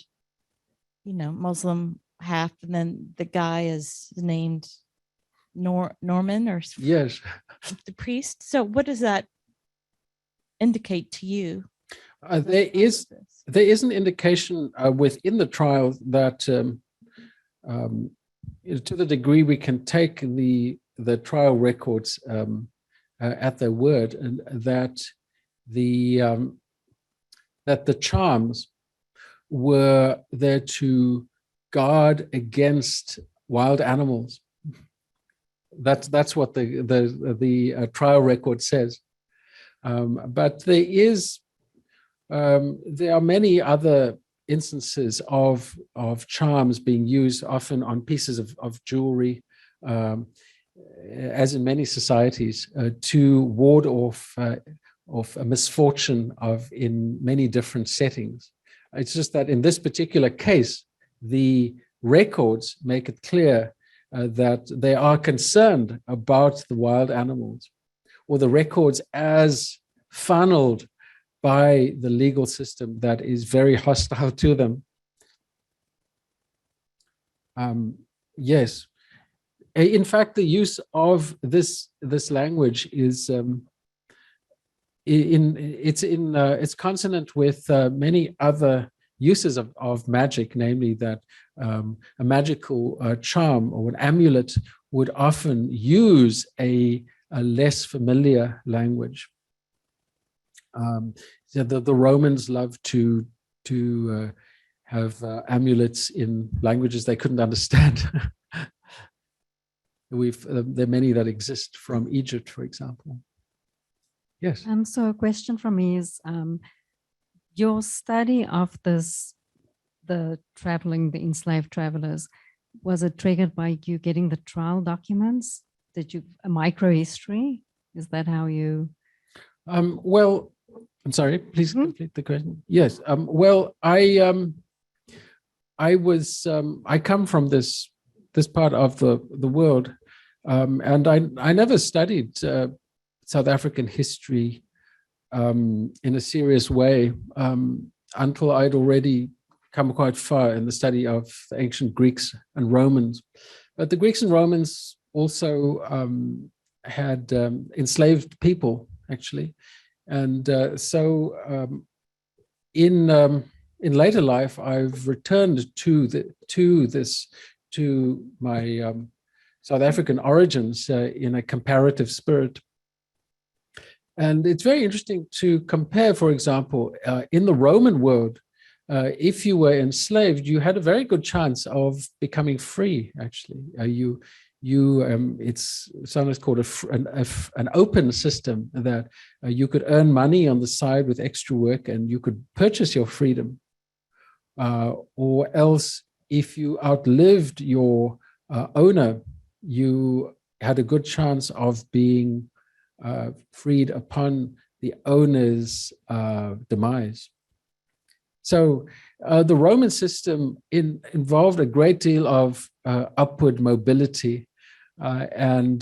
you know, Muslim half, and then the guy is named Norman or Yes. the priest. So what does that indicate to you? There is an indication within the trial that to the degree we can take the trial records at their word, and that the charms were there to guard against wild animals. That's what the trial record says. But there are many other instances of charms being used, often on pieces of jewelry, as in many societies, to ward off a misfortune in many different settings. It's just that in this particular case, the records make it clear that they are concerned about the wild animals, or the records as funneled by the legal system that is very hostile to them. Yes. In fact, the use of this language is it's consonant with many other uses of magic, namely that a magical charm or an amulet would often use a less familiar language. The Romans loved to have amulets in languages they couldn't understand. There are many that exist from Egypt, for example. Yes. So a question from me is, your study of the enslaved travelers, was it triggered by you getting the trial documents? Did you a microhistory? Is that how you? Well, I'm sorry. Please complete the question. Yes. Well, I come from this part of the world, and I never studied South African history in a serious way until I'd already come quite far in the study of the ancient Greeks and Romans. But the Greeks and Romans also had enslaved people, actually, and so in later life, I've returned to my South African origins in a comparative spirit. And it's very interesting to compare, for example, in the Roman world, if you were enslaved, you had a very good chance of becoming free, actually. It's sometimes called an open system, that you could earn money on the side with extra work and you could purchase your freedom. Or else, if you outlived your owner, you had a good chance of being freed upon the owner's demise. So the Roman system involved a great deal of upward mobility, and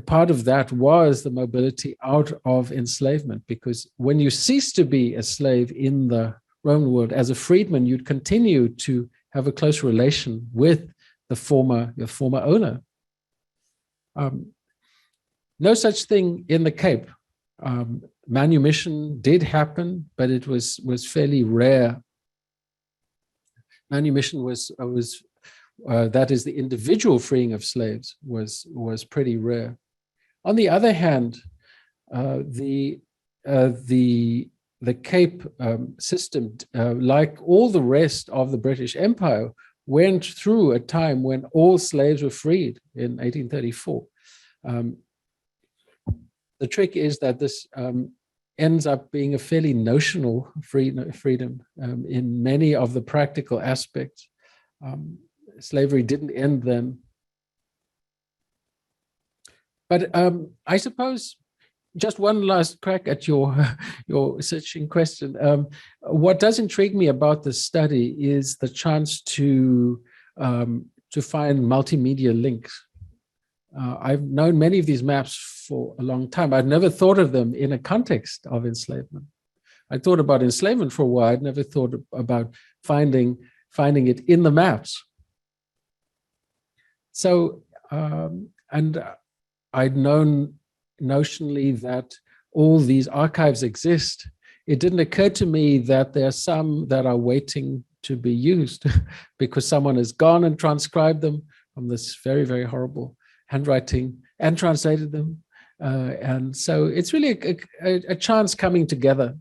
part of that was the mobility out of enslavement, because when you cease to be a slave in the Roman world as a freedman, you'd continue to have a close relation with your former owner. No such thing in the Cape. Manumission did happen, but it was fairly rare. Manumission was that is the individual freeing of slaves, was pretty rare. On the other hand, the Cape system, like all the rest of the British Empire, went through a time when all slaves were freed in 1834. The trick is that this ends up being a fairly notional freedom in many of the practical aspects. Slavery didn't end then. But I suppose just one last crack at your searching question. What does intrigue me about this study is the chance to find multimedia links. I've known many of these maps for a long time. I'd never thought of them in a context of enslavement. I thought about enslavement for a while. I'd never thought about finding it in the maps. So, and I'd known notionally that all these archives exist. It didn't occur to me that there are some that are waiting to be used because someone has gone and transcribed them from this very, very horrible handwriting and translated them. And so it's really a chance coming together.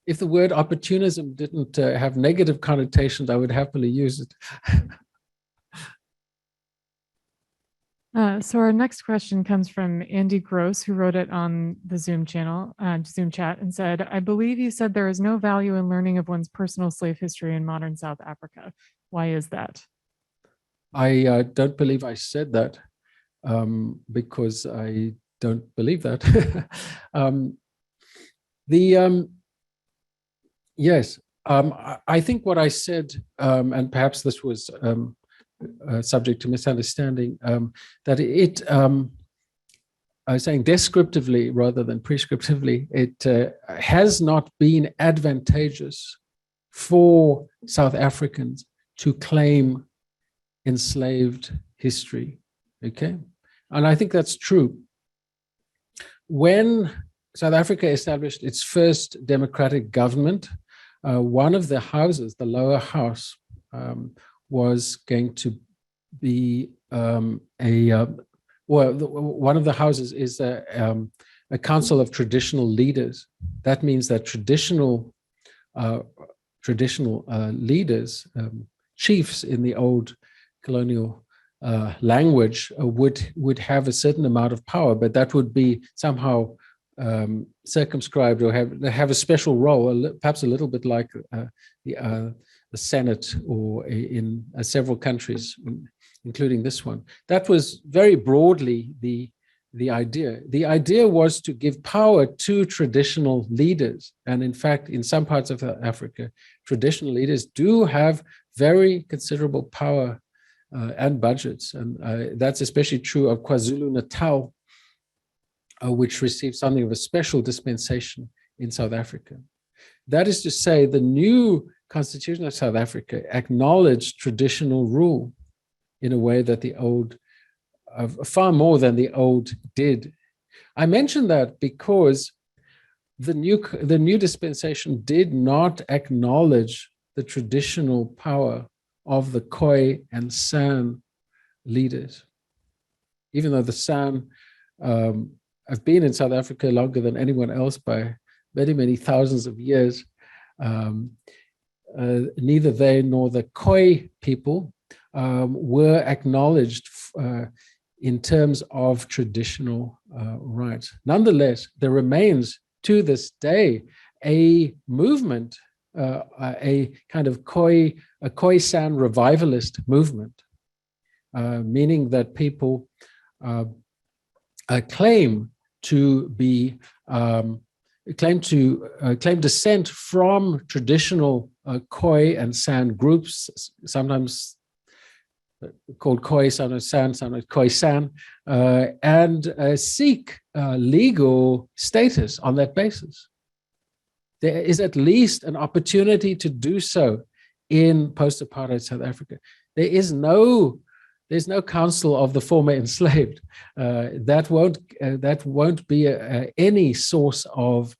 If the word opportunism didn't have negative connotations, I would happily use it. So our next question comes from Andy Gross, who wrote it on the Zoom channel, Zoom chat, and said, I believe you said there is no value in learning of one's personal slave history in modern South Africa. Why is that? I don't believe I said that because I don't believe that. Yes, I think what I said, and perhaps this was subject to misunderstanding, that I was saying descriptively rather than prescriptively, it has not been advantageous for South Africans to claim enslaved history, okay? And I think that's true. When South Africa established its first democratic government, one of the houses, the lower house, was going to be one of the houses is a council of traditional leaders. That means that traditional leaders, chiefs in the old colonial language, would have a certain amount of power, but that would be somehow circumscribed or have a special role, perhaps a little bit like the Senate or in several countries, including this one. That was very broadly the idea. The idea was to give power to traditional leaders. And in fact, in some parts of Africa, traditional leaders do have very considerable power and budgets. And that's especially true of KwaZulu-Natal, which received something of a special dispensation in South Africa. That is to say, the new Constitution of South Africa acknowledged traditional rule in a way that the old, far more than the old did. I mention that because the new dispensation did not acknowledge the traditional power of the Khoi and San leaders. Even though the San have been in South Africa longer than anyone else by many, many thousands of years, neither they nor the Khoi people were acknowledged in terms of traditional rights. Nonetheless, there remains to this day a movement, a kind of Khoi-San revivalist movement, meaning that people claim to be claim descent from traditional Khoi and San groups, sometimes called Khoi, sometimes San, sometimes Khoi San, and seek legal status on that basis. There is at least an opportunity to do so in post-apartheid South Africa. There's no council of the former enslaved. That won't be any source of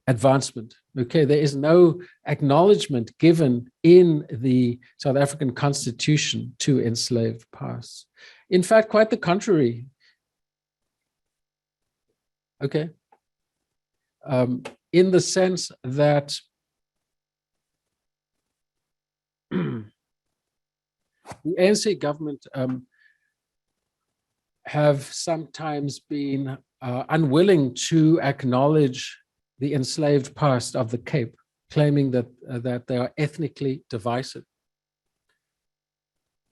advancement. Okay, there is no acknowledgement given in the South African Constitution to enslaved past. In fact, quite the contrary. Okay, in the sense that the ANC government have sometimes been unwilling to acknowledge the enslaved past of the Cape, claiming that that they are ethnically divisive.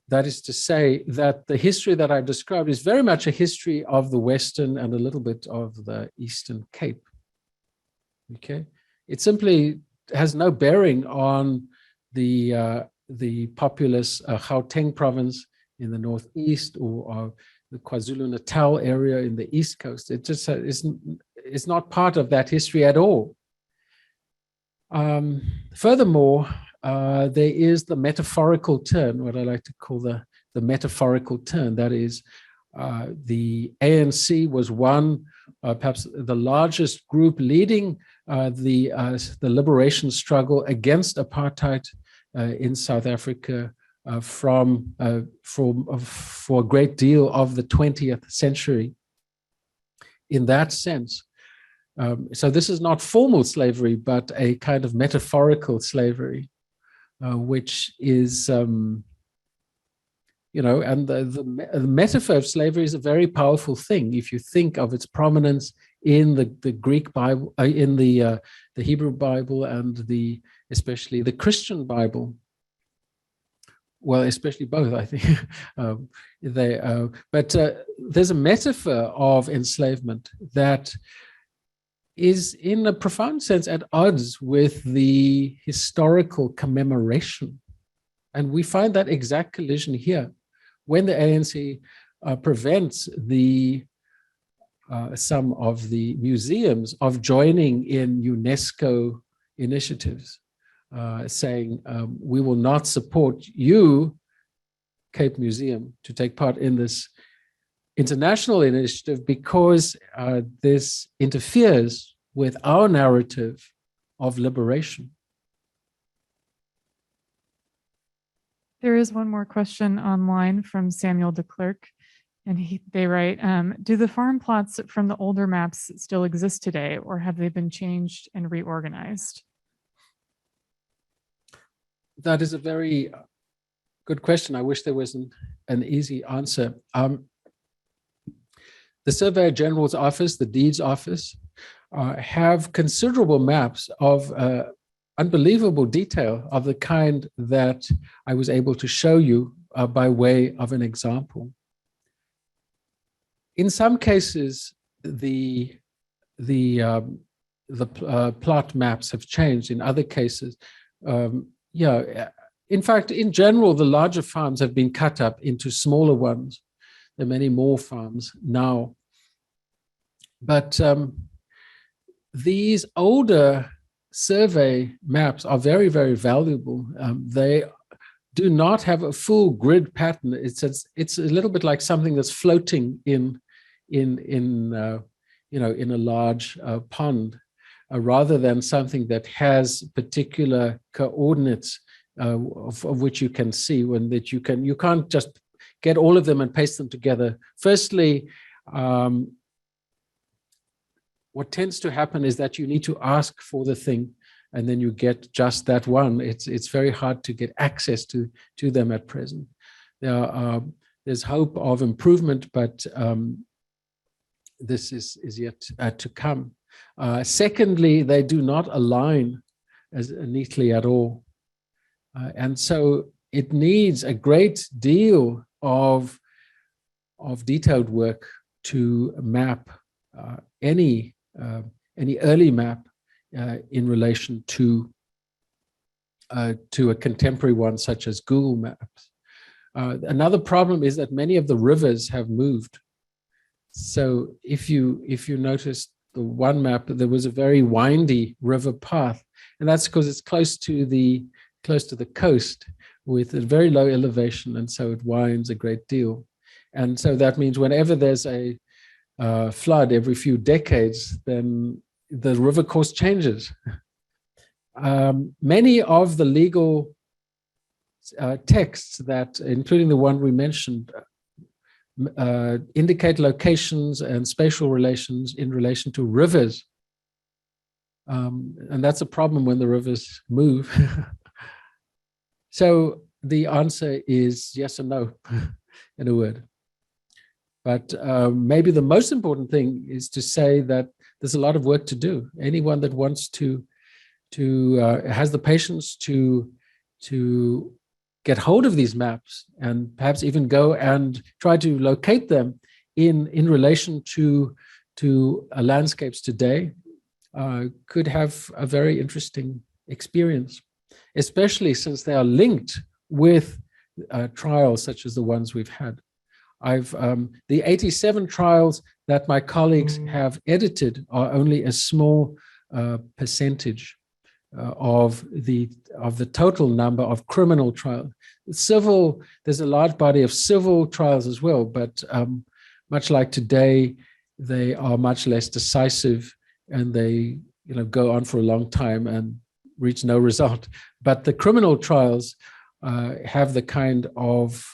That is to say that the history that I've described is very much a history of the Western and a little bit of the Eastern Cape. Okay, it simply has no bearing on the populous Gauteng province in the northeast or the KwaZulu-Natal area in the East Coast. It just is not part of that history at all. Furthermore, there is the metaphorical turn, what I like to call the metaphorical turn. That is, the ANC was one, perhaps the largest group leading the liberation struggle against apartheid in South Africa for a great deal of the 20th century. In that sense, so this is not formal slavery, but a kind of metaphorical slavery, which is, and the metaphor of slavery is a very powerful thing. If you think of its prominence in the Greek Bible, in the Hebrew Bible, and especially the Christian Bible. Well, especially both, I think. But there's a metaphor of enslavement that is, in a profound sense, at odds with the historical commemoration. And we find that exact collision here. When the ANC prevents some of the museums of joining in UNESCO initiatives, saying we will not support you, Cape Museum, to take part in this international initiative because this interferes with our narrative of liberation. There is one more question online from Samuel de Klerk, and they write, do the farm plots from the older maps still exist today, or have they been changed and reorganized? That is a very good question. I wish there was an easy answer. The Surveyor General's office, the Deeds Office, have considerable maps of unbelievable detail of the kind that I was able to show you by way of an example. In some cases, the plot maps have changed. In other cases, in fact, in general, the larger farms have been cut up into smaller ones. There are many more farms now. But these older survey maps are very, very valuable. They do not have a full grid pattern. It's a little bit like something that's floating in a large pond, rather than something that has particular coordinates of which you can see. You can't just get all of them and paste them together. Firstly, what tends to happen is that you need to ask for the thing, and then you get just that one. It's very hard to get access to them at present. There's hope of improvement, but this is yet to come. Secondly, they do not align as neatly at all. And so it needs a great deal of detailed work to map any early map in relation to a contemporary one such as Google Maps. Another problem is that many of the rivers have moved. So if you notice the one map, there was a very windy river path, and that's because it's close to the coast with a very low elevation, and so it winds a great deal. And so that means whenever there's a flood every few decades, then the river course changes. Many of the legal texts that, including the one we mentioned, indicate locations and spatial relations in relation to rivers. And that's a problem when the rivers move. So the answer is yes and no, in a word. But maybe the most important thing is to say that there's a lot of work to do. Anyone that wants to has the patience to get hold of these maps and perhaps even go and try to locate them in relation to landscapes today could have a very interesting experience, especially since they are linked with trials such as the ones we've had. The 87 trials that my colleagues have edited are only a small percentage of the total number of criminal trials. Civil, there's a large body of civil trials as well, but much like today, they are much less decisive, and they go on for a long time and reach no result. But the criminal trials have the kind of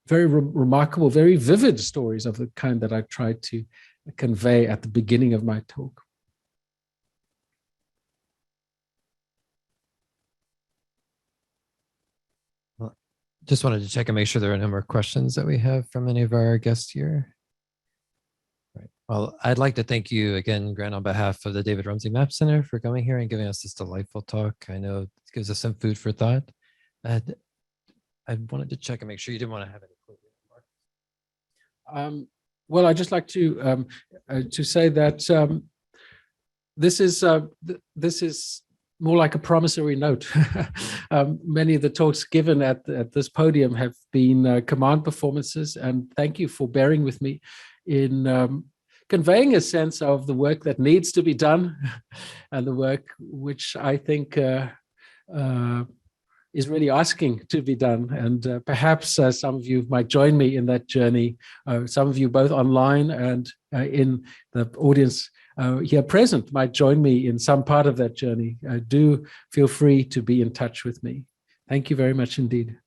very remarkable, very vivid stories of the kind that I tried to convey at the beginning of my talk. Just wanted to check and make sure there are no more questions that we have from any of our guests here. Right. Well, I'd like to thank you again, Grant, on behalf of the David Rumsey Map Center for coming here and giving us this delightful talk. I know it gives us some food for thought. And I wanted to check and make sure you didn't want to have any closing remarks. Well, I'd just like to say that this is more like a promissory note. Many of the talks given at this podium have been command performances, and thank you for bearing with me in conveying a sense of the work that needs to be done and the work which I think is really asking to be done. And perhaps some of you might join me in that journey. Some of you both online and in the audience here present might join me in some part of that journey. Do feel free to be in touch with me. Thank you very much indeed.